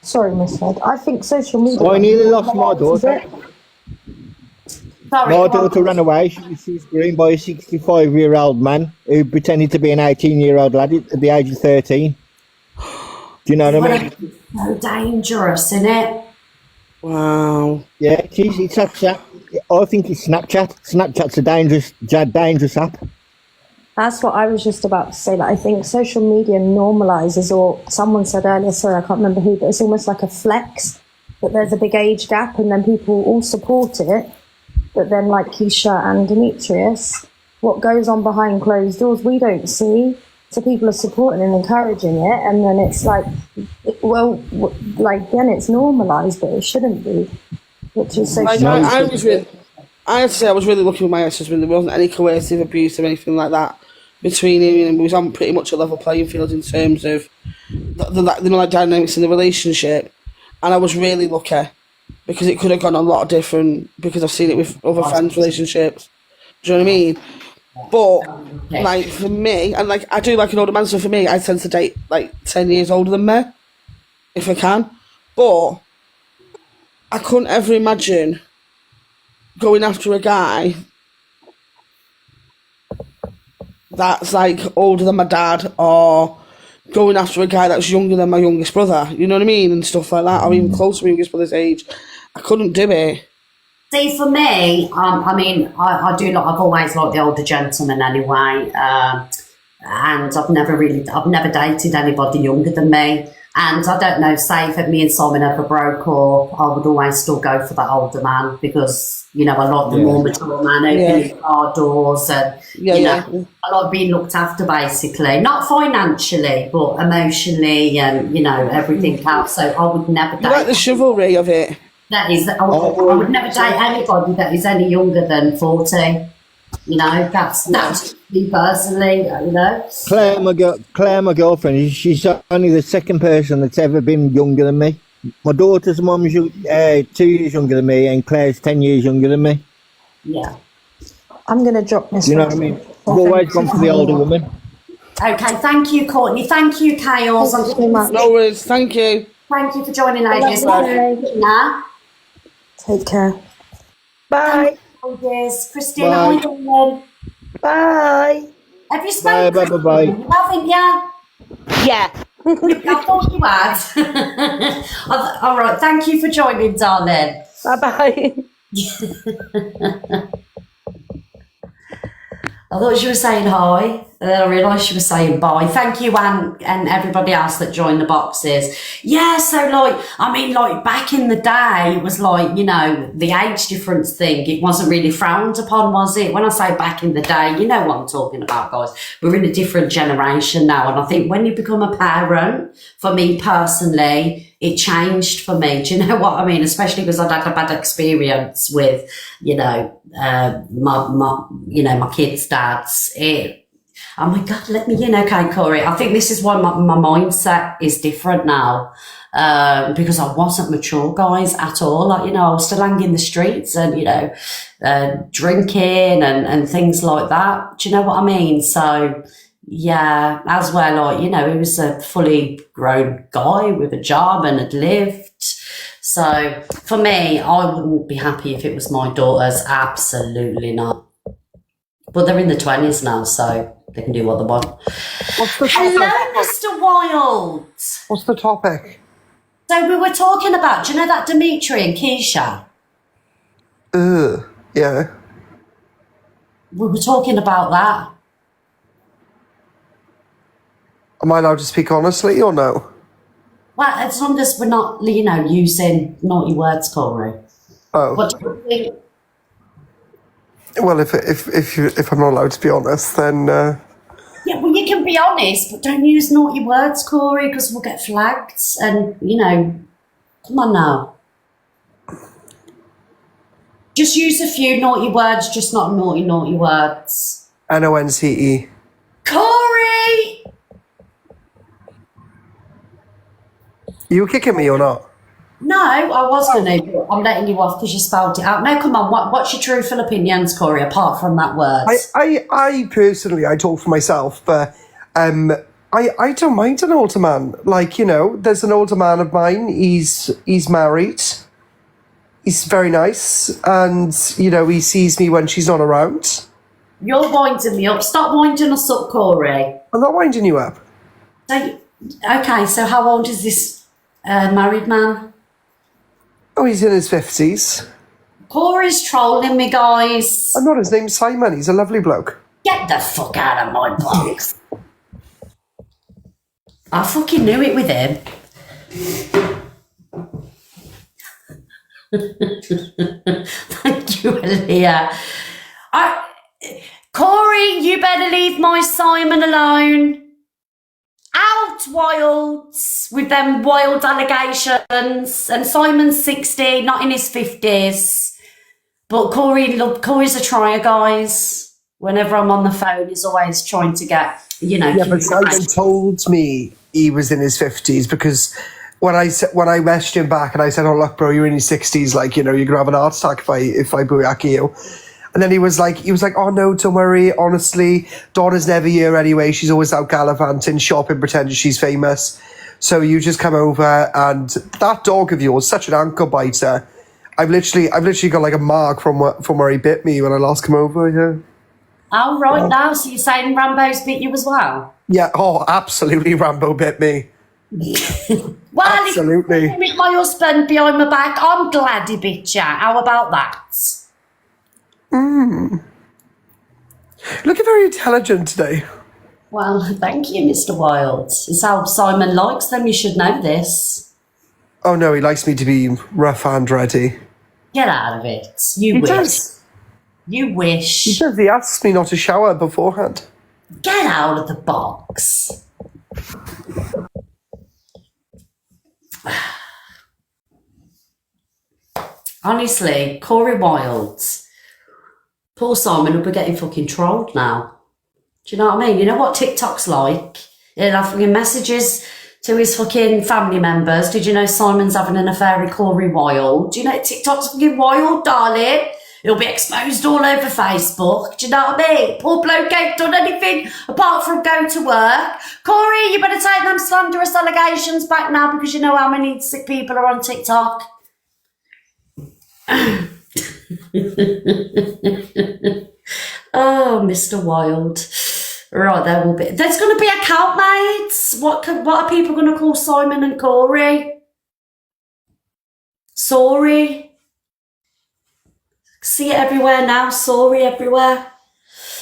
Sorry, Miss Head. I think social media. I nearly lost my daughter. My daughter ran away. She was groomed by a 65-year-old man who pretended to be an 18-year-old lad at the age of 13. Do you know what I mean? It's so dangerous, isn't it? Wow. Yeah, it's Snapchat. I think it's Snapchat. Snapchat's a dangerous app. That's what I was just about to say. Like, I think social media normalizes, or someone said earlier, sorry, I can't remember who, but it's almost like a flex, that there's a big age gap and then people all support it. But then, like Kesha and Demetrius, what goes on behind closed doors, we don't see. So people are supporting and encouraging it, and then it's like, well, like, then it's normalised, but it shouldn't be. Which is so like, I had to say I was really lucky with my ex-husband. There wasn't any coercive abuse or anything like that between him, and we was on pretty much a level playing field in terms of the dynamics in the relationship. And I was really lucky because it could have gone a lot different, because I've seen it with other friends' relationships. Do you know what I mean? But like for me, and like I do like an older man, so for me, I tend to date like 10 years older than me, if I can. But I couldn't ever imagine going after a guy that's like older than my dad, or going after a guy that's younger than my youngest brother, you know what I mean, and stuff like that, or even close to my youngest brother's age. I couldn't do it. See, for me, I mean, I do like, I've always liked the older gentleman anyway, and I've never dated anybody younger than me. And I don't know, say if me and Simon ever broke up, I would always still go for that older man, because, you know, I like the more mature man opening our doors, and, you know, I like being looked after, basically. Not financially, but emotionally, and, you know, everything else. So I would never date. You like the chivalry of it? That is, I would never date anybody that is any younger than 40. You know, that's me personally, you know. Claire, my girlfriend, she's only the second person that's ever been younger than me. My daughter's mum's 2 years younger than me, and Claire's 10 years younger than me. Yeah. I'm going to drop this. You know what I mean? I've always gone for the older woman. Okay, thank you, Courtney. Thank you, Chaos. Thank you so much. No worries. Thank you. Thank you for joining, Have a ladies. lovely day. Nah. Take care. Bye. Ladies. Christina, Bye. hi, darling. Bye. Have you Bye, spoken? bye, bye, bye. You haven't you? Yeah. I thought you had. All right, thank you for joining, darling. Bye-bye. I thought she was saying hi, and then I realised she was saying bye. Thank you, Anne, and everybody else that joined the boxes. Yeah, so like, I mean, like back in the day, it was like, you know, the age difference thing. It wasn't really frowned upon, was it? When I say back in the day, you know what I'm talking about, guys. We're in a different generation now, and I think when you become a parent, for me personally, it changed for me. Do you know what I mean? Especially because I'd had a bad experience with, you know, my kids' dads. Oh my God, let me in. Okay, Corey. I think this is why my mindset is different now. Because I wasn't mature, guys, at all. Like, you know, I was still hanging in the streets and, you know, drinking and things like that. Do you know what I mean? So, yeah, as well, like, you know, he was a fully grown guy with a job and had lived. So, for me, I wouldn't be happy if it was my daughters. Absolutely not. But they're in the 20s now, so they can do what they want. What's the topic? Hello, Mr. Wild. What's the topic? So we were talking about, do you know that Demetrius and Kesha? Yeah. We were talking about that. Am I allowed to speak honestly or no? Well, as long as we're not, you know, using naughty words, Corey. Oh. What do you think? Well, if I'm not allowed to be honest, then Yeah, well, you can be honest, but don't use naughty words, Corey, because we'll get flagged. And, you know, come on now. Just use a few naughty words, just not naughty words. NONCE. Corey! You kicking me or not? No, I was going to, but I'm letting you off because you spelled it out. No, come on, what's your truthful opinions, Corey, apart from that word? I personally, I talk for myself, but I don't mind an older man. Like, you know, there's an older man of mine, he's married, he's very nice, and, you know, he sees me when she's not around. You're winding me up. Stop winding us up, Corey. I'm not winding you up. So, okay, so how old is this married man? Oh, he's in his 50s. Corey's trolling me, guys. I'm not, his name's Simon, he's a lovely bloke. Get the fuck out of my box. I fucking knew it with him. Thank you, Aaliyah. Corey, you better leave my Simon alone. Out, Wilds, with them wild allegations. And Simon's 60, not in his 50s. But Corey's a trier, guys. Whenever I'm on the phone, he's always trying to get, you know. Yeah, but Simon told me he was in his 50s because when I messaged him back and I said, "Oh look, bro, you're in your 60s. Like, you know, you're gonna have an heart attack if I booyaka you." And then he was like, "Oh no, don't worry. Honestly, Donna's never here anyway. She's always out gallivanting, shopping, pretending she's famous. So you just come over, and that dog of yours, such an ankle biter. I've literally got like a mark from where he bit me when I last come over. Yeah." Oh, right now. So you're saying Rambo's bit you as well? Yeah. Oh, absolutely. Rambo bit me. Well, absolutely. If he bit my husband behind my back, I'm glad he bit you. How about that? Looking very intelligent today. Well, thank you, Mr. Wild. It's how Simon likes them. You should know this. Oh no, he likes me to be rough and ready. Get out of it. You He wish. does. You wish. He does. He asks me not to shower beforehand. Get out of the box. Honestly, Corey Wild. Poor Simon will be getting fucking trolled now. Do you know what I mean? You know what TikTok's like? He'll have fucking messages to his fucking family members. Did you know Simon's having an affair with Corey Wild? Do you know TikTok's fucking wild, darling? He'll be exposed all over Facebook. Do you know what I mean? Poor bloke ain't done anything apart from go to work. Corey, you better take them slanderous allegations back now because you know how many sick people are on TikTok. Oh, Mr. Wild. Right, there's going to be a count, mates. What are people going to call Simon and Corey? Sorry. See it everywhere now. Sorry everywhere.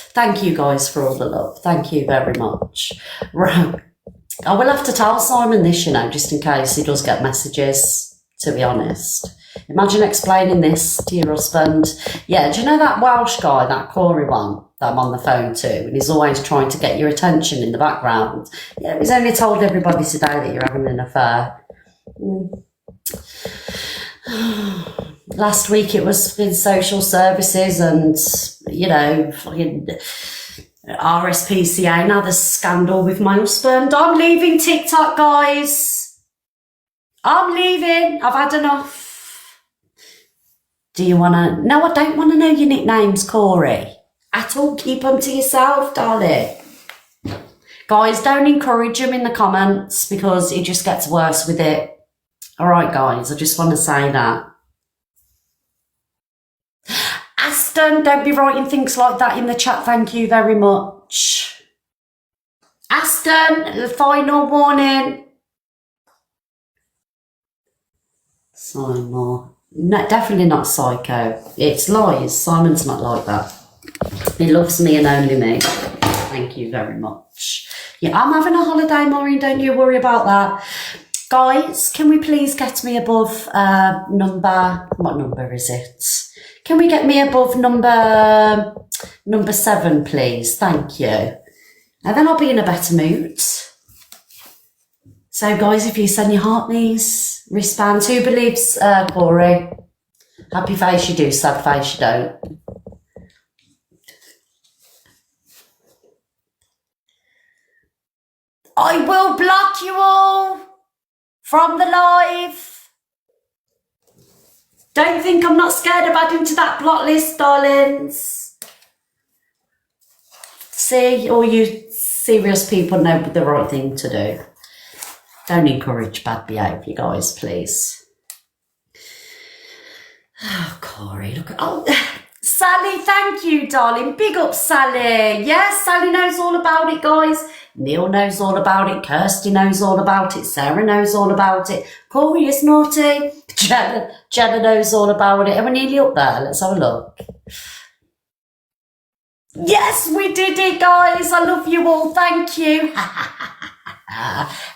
Thank you guys for all the love. Thank you very much. Right. I will have to tell Simon this, you know, just in case he does get messages, to be honest. Imagine explaining this to your husband. Yeah, do you know that Welsh guy, that Corey one that I'm on the phone to, and he's always trying to get your attention in the background? Yeah, he's only told everybody today that you're having an affair. Last week it was in social services and, you know, fucking RSPCA. Now there's scandal with my husband. I'm leaving TikTok, guys. I'm leaving. I've had enough. Do you want to? No, I don't want to know your nicknames, Corey. At all. Keep them to yourself, darling. Guys, don't encourage him in the comments because it just gets worse with it. All right, guys, I just want to say that. Aston, don't be writing things like that in the chat. Thank you very much. Aston, the final warning. Simon. No, definitely not psycho. It's lies. Simon's not like that. He loves me and only me. Thank you very much. Yeah, I'm having a holiday, Maureen. Don't you worry about that. Guys, can we please get me above number... What number is it? Can we get me above number 7, please? Thank you. And then I'll be in a better mood. So, guys, if you send your heart, please, wristbands. Who believes Corey? Happy face you do, sad face you don't. I will block you all from the live. Don't think I'm not scared of adding to that block list, darlings. See, all you serious people know the right thing to do. Don't encourage bad behaviour, guys, please. Oh, Corey, look at... Oh, Sally, thank you, darling. Big up, Sally. Yes, Sally knows all about it, guys. Neil knows all about it. Kirsty knows all about it. Sarah knows all about it. Corey is naughty. Jenna knows all about it. And we're nearly up there. Let's have a look. Yes, we did it, guys. I love you all. Thank you.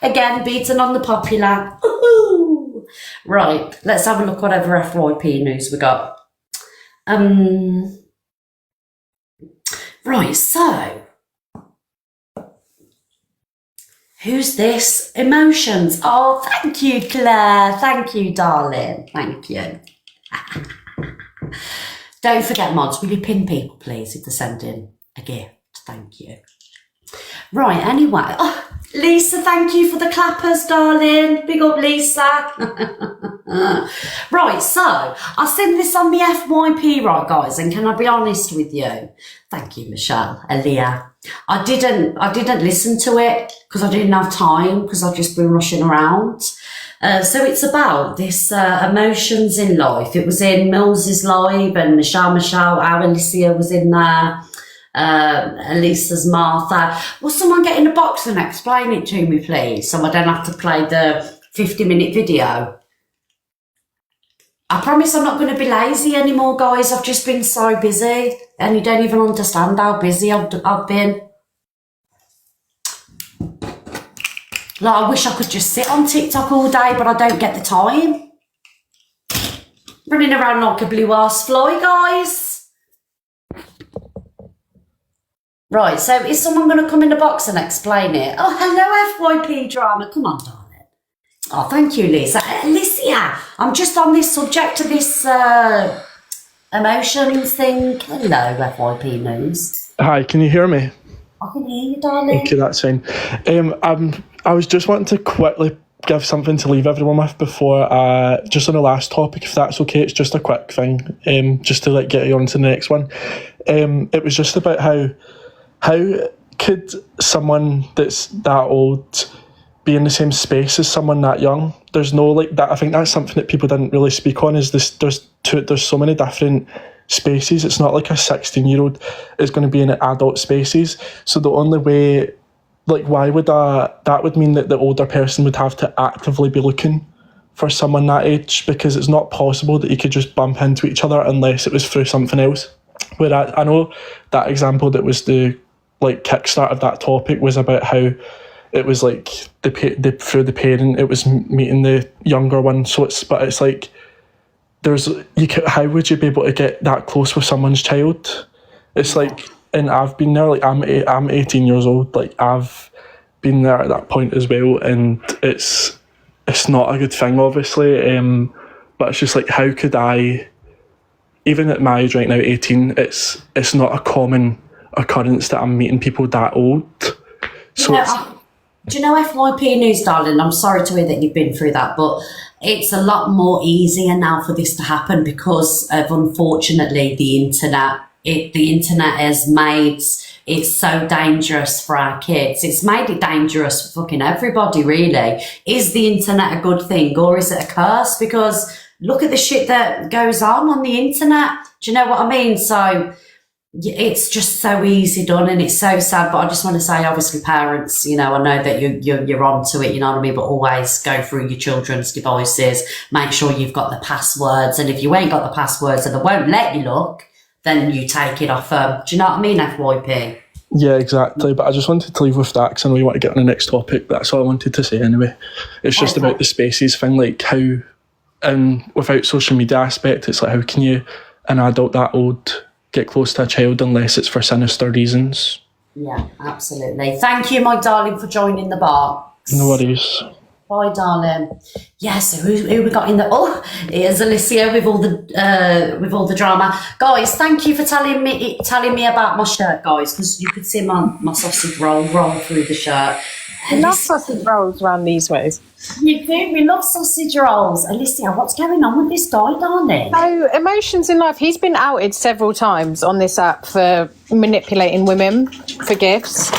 Again, beaten on the popular. Woohoo! Right, let's have a look whatever FYP news we got. Right, so who's this? Emotions. Oh, thank you, Claire. Thank you, darling. Thank you. Don't forget, mods, will you pin people, please, if they're sending a gift? Thank you. Right, anyway. Oh, Lisa, thank you for the clappers, darling. Big up, Lisa. Right, so I sent this on the FYP, right, guys, and can I be honest with you? Thank you, Michelle, Aaliyah. I didn't listen to it because I didn't have time because I've just been rushing around. So it's about this emotions in life. It was in Mills's live and Michelle, our Alicia was in there. Elisa's Martha. Will someone get in the box and explain it to me, please, so I don't have to play the 50-minute video? I promise I'm not going to be lazy anymore, guys. I've just been so busy and you don't even understand how busy I've been. Like, I wish I could just sit on TikTok all day, but I don't get the time. Running around like a blue-ass fly, guys. Right, so is someone going to come in the box and explain it? Oh, hello, FYP drama. Come on, darling. Oh, thank you, Lisa. Alicia, I'm just on this subject of this emotions thing. Hello, FYP News. Hi, can you hear me? I can hear you, darling. Okay, that's fine. I was just wanting to quickly give something to leave everyone with before, just on the last topic, if that's okay. It's just a quick thing, just to get you on to the next one. It was just about how could someone that's that old be in the same space as someone that young? There's no that. I think that's something that people didn't really speak on. Is this? There's so many different spaces. It's not like a 16-year-old is going to be in adult spaces. So the only way, why would that would mean that the older person would have to actively be looking for someone that age, because it's not possible that you could just bump into each other unless it was through something else. Where I know that example that was the kickstart of that topic was about how it was through the parent, it was meeting the younger one. So it's how would you be able to get that close with someone's child? It's and I've been there. I'm 18 years old. I've been there at that point as well, and it's not a good thing, obviously. But it's just how could I, even at my age right now, 18, it's not a common occurrence that I'm meeting people that old. So do you know FYP News, darling? I'm sorry to hear that you've been through that, but it's a lot more easier now for this to happen because of, unfortunately, the internet. The internet has made it so dangerous for our kids. It's made it dangerous for fucking everybody, really. Is the internet a good thing or is it a curse? Because look at the shit that goes on the internet. Do you know what I mean? So it's just so easy done and it's so sad. But I just want to say, obviously, parents, I know that you're onto it, you know what I mean? But always go through your children's devices. Make sure you've got the passwords. And if you ain't got the passwords and they won't let you look, then you take it off them. Do you know what I mean, FYP? Yeah, exactly. But I just wanted to leave with that because I know you want to get on the next topic. That's all I wanted to say anyway. It's just about the spaces thing, how, and without social media aspect, it's how can you, an adult that old, get close to a child unless it's for sinister reasons? Yeah, absolutely. Thank you, my darling, for joining the box. No worries. Bye, darling. Yes, who we got in the? Oh, here's Alicia with all the drama, guys. Thank you for telling me about my shirt, guys, because you could see my sausage roll through the shirt. We love sausage rolls around these ways. You do. We love sausage rolls. Alicia, what's going on with this guy, darling? So, emotions in life. He's been outed several times on this app for manipulating women for gifts,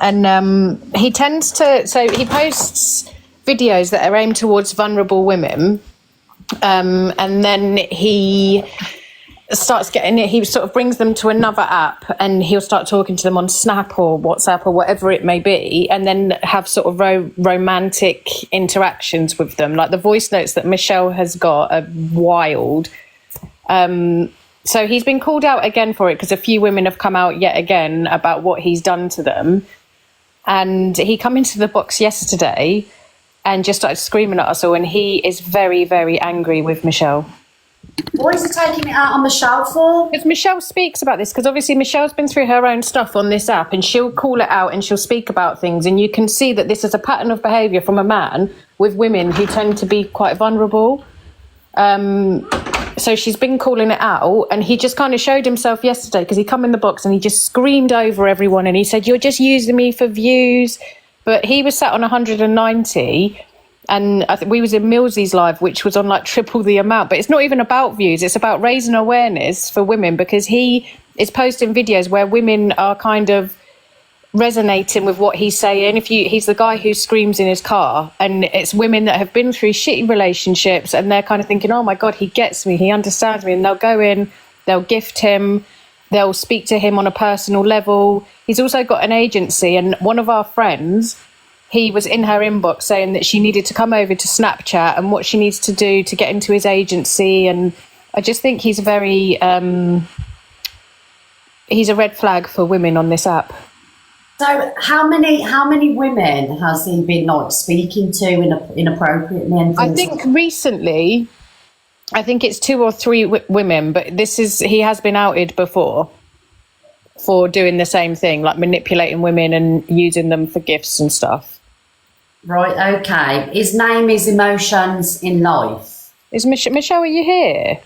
and he tends to. So he posts videos that are aimed towards vulnerable women, and then he starts getting it. He sort of brings them to another app, and he'll start talking to them on Snap or WhatsApp or whatever it may be, and then have sort of romantic interactions with them. Like the voice notes that Michelle has got are wild. So he's been called out again for it because a few women have come out yet again about what he's done to them. And he come into the box yesterday and just started screaming at us all, and he is very, very angry with Michelle. What is he taking it out on Michelle for? Because Michelle speaks about this, because obviously Michelle's been through her own stuff on this app, and she'll call it out and she'll speak about things, and you can see that this is a pattern of behaviour from a man with women who tend to be quite vulnerable. So she's been calling it out, and he just kind of showed himself yesterday because he come in the box and he just screamed over everyone and he said, "You're just using me for views." But he was sat on 190, and I think we was in Millsy's live, which was on like triple the amount. But it's not even about views, it's about raising awareness for women, because he is posting videos where women are kind of resonating with what he's saying. He's the guy who screams in his car, and it's women that have been through shitty relationships, and they're kind of thinking, "Oh my God, he gets me, he understands me," and they'll go in, they'll gift him, they'll speak to him on a personal level. He's also got an agency, and one of our friends, he was in her inbox saying that she needed to come over to Snapchat and what she needs to do to get into his agency. And I just think he's very he's a red flag for women on this app. So how many women has he been like speaking to inappropriately? And I think recently, I think it's 2 or 3 women, but he has been outed before for doing the same thing, like manipulating women and using them for gifts and stuff. Right, okay. His name is Emotions in Life. Is Michelle, are you here?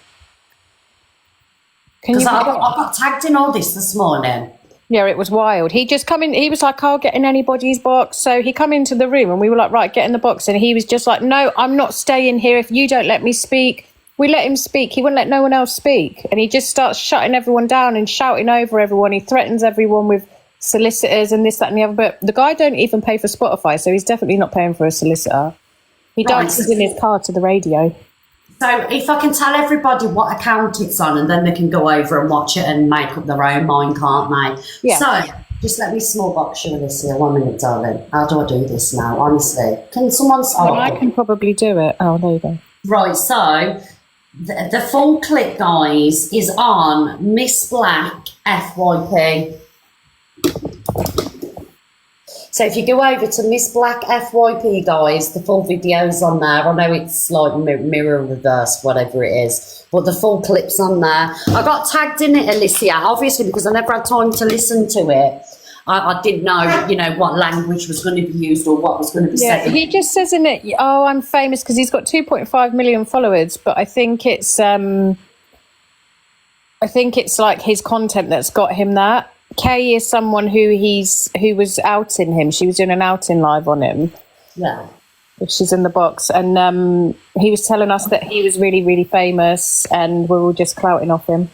Because I got tagged in all this morning. Yeah, it was wild. He just come in, he was like, I'll get in anybody's box. So he come into the room and we were like, right, get in the box. And he was just like, no, I'm not staying here if you don't let me speak. We let him speak. He wouldn't let no one else speak. And he just starts shutting everyone down and shouting over everyone. He threatens everyone with solicitors and this, that and the other. But the guy don't even pay for Spotify, so he's definitely not paying for a solicitor. He dances in his car to the radio. So if I can tell everybody what account it's on, and then they can go over and watch it and make up their own mind, can't they? Yeah. So just let me small box you, Alicia. 1 minute, darling. How do I do this now? Honestly, can someone? Well, I can probably do it. Oh, there you go. Right. So the full clip, guys, is on Miss Black FYP. So if you go over to Miss Black FYP, guys, the full video's on there. I know it's like mirror reverse, whatever it is, but the full clip's on there. I got tagged in it, Alicia, obviously, because I never had time to listen to it. I didn't know, you know, what language was going to be used or what was going to be said. He just says in it, oh, I'm famous because he's got 2.5 million followers, but I think it's like his content that's got him that. Kay is someone who was outing him. She was doing an outing live on him. Yeah. She's in the box. And he was telling us that he was really, really famous and we're all just clouting off him.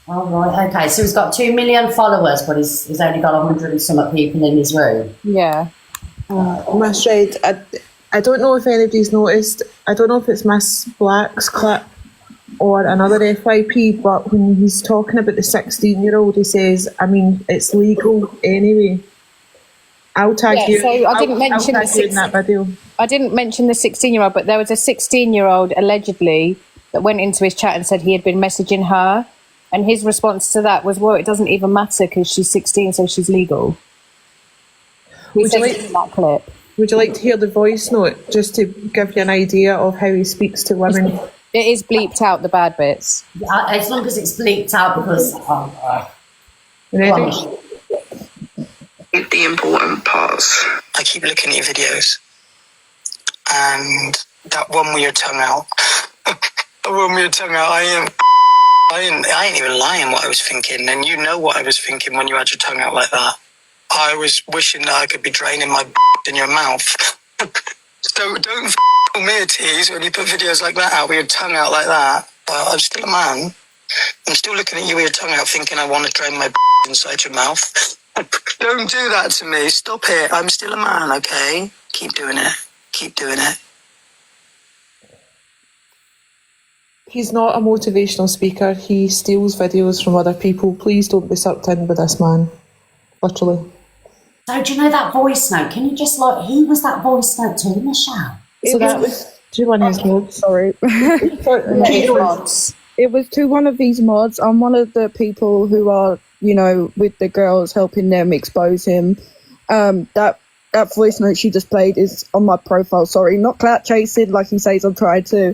Oh, right. Okay. So he's got 2 million followers, but he's only got 100 and some people in his room. Yeah. Miss Red, I don't know if anybody's noticed. I don't know if it's Miss Black's clip or another FYP, but when he's talking about the 16-year-old, he says, I mean, it's legal anyway. I'll tag you. So I didn't mention I'll tag you in that video. I didn't mention the 16-year-old, but there was a 16-year-old allegedly that went into his chat and said he had been messaging her, and his response to that was, well, it doesn't even matter because she's 16, so she's legal. Would you like to hear the voice note, just to give you an idea of how he speaks to women? It is bleeped out, the bad bits. As long as it's bleeped out, because... The important parts. I keep looking at your videos, and that one with your tongue out. The one with your tongue out. I ain't even lying what I was thinking, and you know what I was thinking when you had your tongue out like that. I was wishing that I could be draining my in your mouth. Don't me a tease when you put videos like that out with your tongue out like that. But I'm still a man. I'm still looking at you with your tongue out thinking I want to drain my inside your mouth. Don't do that to me. Stop it. I'm still a man, okay? Keep doing it. Keep doing it. He's not a motivational speaker. He steals videos from other people. Please don't be sucked in with this man. Literally. So do you know that voice note? Can you just he was that voice note too, Michelle? So that was to one of his mods. Sorry. It was to one of these mods. I'm one of the people who are, with the girls, helping them expose him. That voice note she just played is on my profile. Sorry, not clout chasing like he says I'm trying to.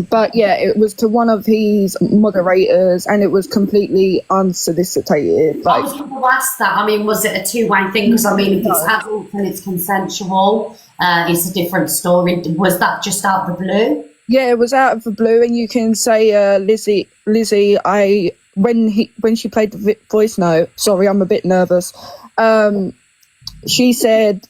But yeah, it was to one of his moderators, and it was completely unsolicited. I was going to ask that. I mean, was it a two-way thing? Because I mean, if it's adult and it's consensual, it's a different story. Was that just out of the blue? Yeah, it was out of the blue, and you can say, Lizzie, when she played the voice note. Sorry, I'm a bit nervous. He said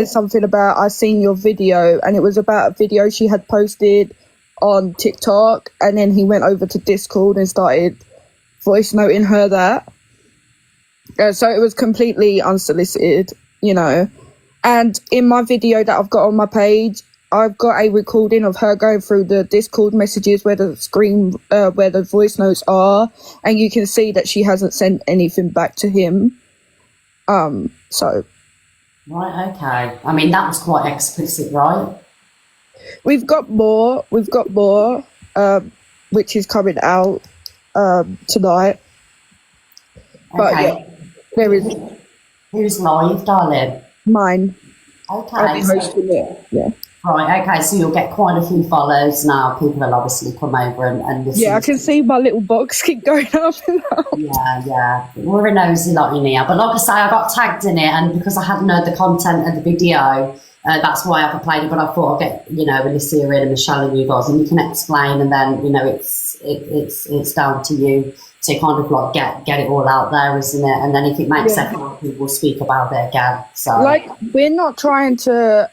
something about, I seen your video, and it was about a video she had posted on TikTok, and then he went over to Discord and started voice noting her that. So it was completely unsolicited, And in my video that I've got on my page, I've got a recording of her going through the Discord messages where the voice notes are, and you can see that she hasn't sent anything back to him. So. Right, okay. I mean, that was quite explicit, right? We've got more, which is coming out tonight. But Okay. yeah, there is. Who's live, darling? Mine. Okay. I'll be hosting it, yeah. Right, okay, so you'll get quite a few follows now. People will obviously come over and listen. Yeah, I can see my little box keep going up and up. Yeah. We're a nosy lot in here. But like I say, I got tagged in it, and because I hadn't heard the content of the video, that's why I haven't played it. But I thought I'd get, Alicia and Michelle and you guys, and you can explain, and then, it's down to you to kind of like get it all out there, isn't it? And then if it makes sense, people speak about it again. So like, we're not trying to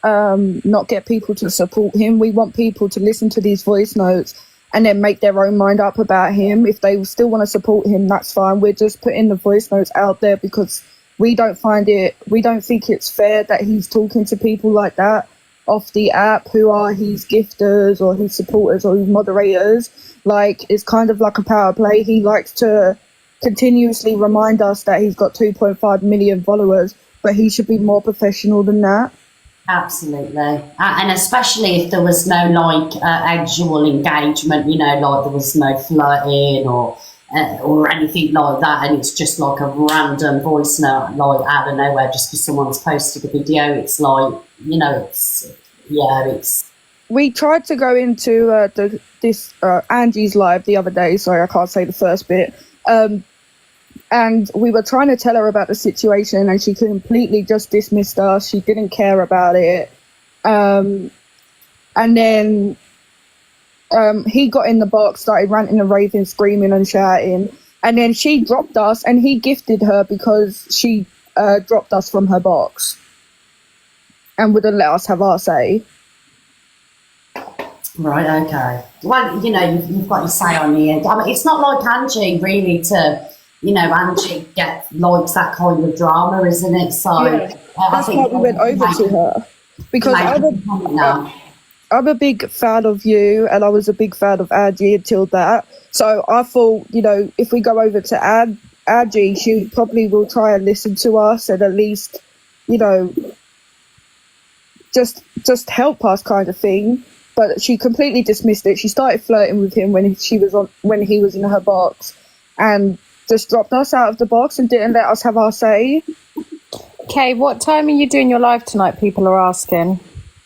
not get people to support him. We want people to listen to these voice notes and then make their own mind up about him. If they still want to support him, that's fine. We're just putting the voice notes out there because we don't think it's fair that he's talking to people like that off the app who are his gifters or his supporters or his moderators. Like, it's kind of like a power play. He likes to continuously remind us that he's got 2.5 million followers, but he should be more professional than that. Absolutely. And especially if there was no like actual engagement, you know, like there was no flirting or anything like that, and it's just like a random voice note like out of nowhere just because someone's posted a video. It's like, you know, it's we tried to go into this Angie's live the other day. Sorry, I can't say the first bit. And we were trying to tell her about the situation, and she completely just dismissed us. She didn't care about it. And then he got in the box, started ranting and raving, screaming and shouting. And then she dropped us, and he gifted her because she dropped us from her box and wouldn't let us have our say. Right, okay. Well, you know, you've got your say on the end. I mean, it's not like Angie really to, you know, Angie likes that kind of drama, isn't it? So that's why we went over to her. Because I'm a big fan of you, and I was a big fan of Angie until that. So I thought, you know, if we go over to Angie, she probably will try and listen to us and at least, you know, just help us kind of thing. But she completely dismissed it. She started flirting with him when he was in her box, and just dropped us out of the box and didn't let us have our say. Okay, what time are you doing your live tonight? People are asking.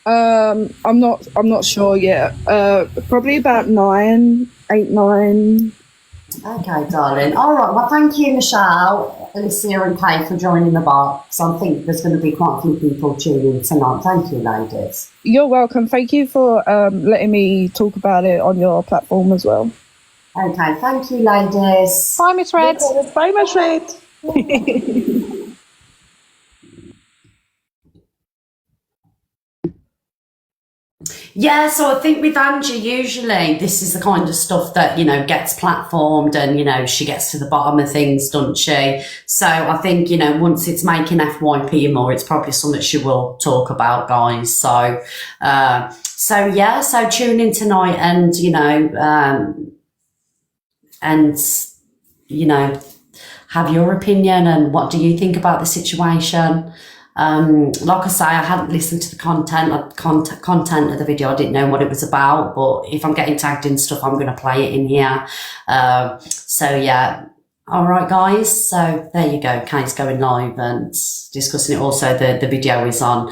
I'm not sure yet. Probably about 9. Okay, darling. All right. Well, thank you, Michelle, Alicia, and Kay for joining the box. I think there's going to be quite a few people tuning tonight. Thank you, ladies. You're welcome. Thank you for letting me talk about it on your platform as well. Okay, thank you, ladies. Bye, Miss Red. Bye, Miss Red. Yeah, so I think with Angie, usually this is the kind of stuff that, you know, gets platformed and, you know, she gets to the bottom of things, doesn't she? So I think, you know, once it's making FYP more, it's probably something she will talk about, guys. So tune in tonight and, you know, have your opinion and what do you think about the situation. Like I say, I hadn't listened to the content of the video. I didn't know what it was about, but if I'm getting tagged in stuff, I'm going to play it in here. So yeah. All right, guys. So there you go. Kate's going live and discussing it. Also, the video is on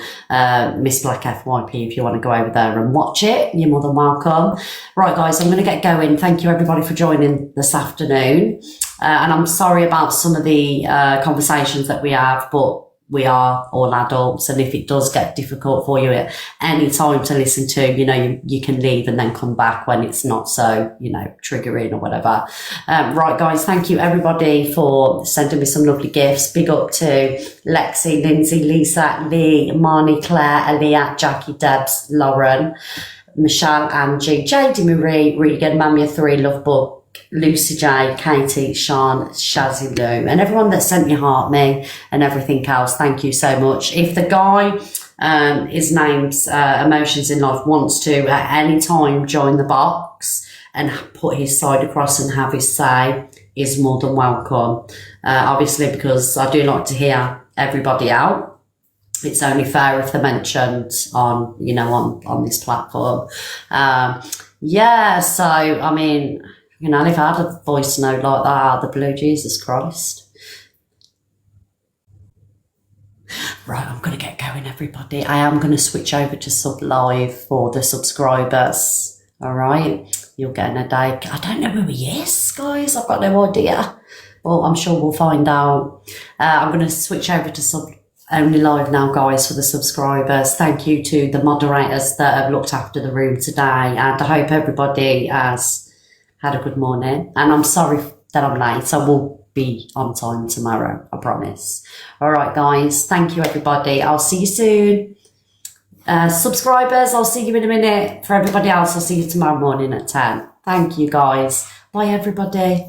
Miss Black FYP. If you want to go over there and watch it, you're more than welcome. Right, guys, I'm going to get going. Thank you, everybody, for joining this afternoon. And I'm sorry about some of the conversations that we have, but we are all adults, and if it does get difficult for you at any time to listen to, you know, you can leave and then come back when it's not so, you know, triggering or whatever. Right, guys, thank you everybody for sending me some lovely gifts. Big up to Lexi, Lindsay, Lisa, Lee, Marnie, Claire, Aliyah, Jackie, Debs, Lauren, Michelle, Angie, JD Marie, Regan, Mamia 3, Love Book, Lucy J, Katie, Sean, Shazzy Lou, and everyone that sent me heart me and everything else. Thank you so much. If the guy, his name's Emotions in Life, wants to at any time join the box and put his side across and have his say, is more than welcome. Obviously, because I do like to hear everybody out. It's only fair if they're mentioned on, you know, on this platform. Yeah, so I mean, you know, if I had a voice note like that out of the blue, Jesus Christ. Right, I'm going to get going, everybody. I am going to switch over to sub live for the subscribers. All right, you'll get a day. I don't know who he is, guys. I've got no idea, but I'm sure we'll find out. I'm going to switch over to sub only live now, guys, for the subscribers. Thank you to the moderators that have looked after the room today, and I hope everybody has had a good morning. And I'm sorry that I'm late. I will be on time tomorrow, I promise. All right, guys. Thank you, everybody. I'll see you soon. Subscribers, I'll see you in a minute. For everybody else, I'll see you tomorrow morning at 10. Thank you, guys. Bye, everybody.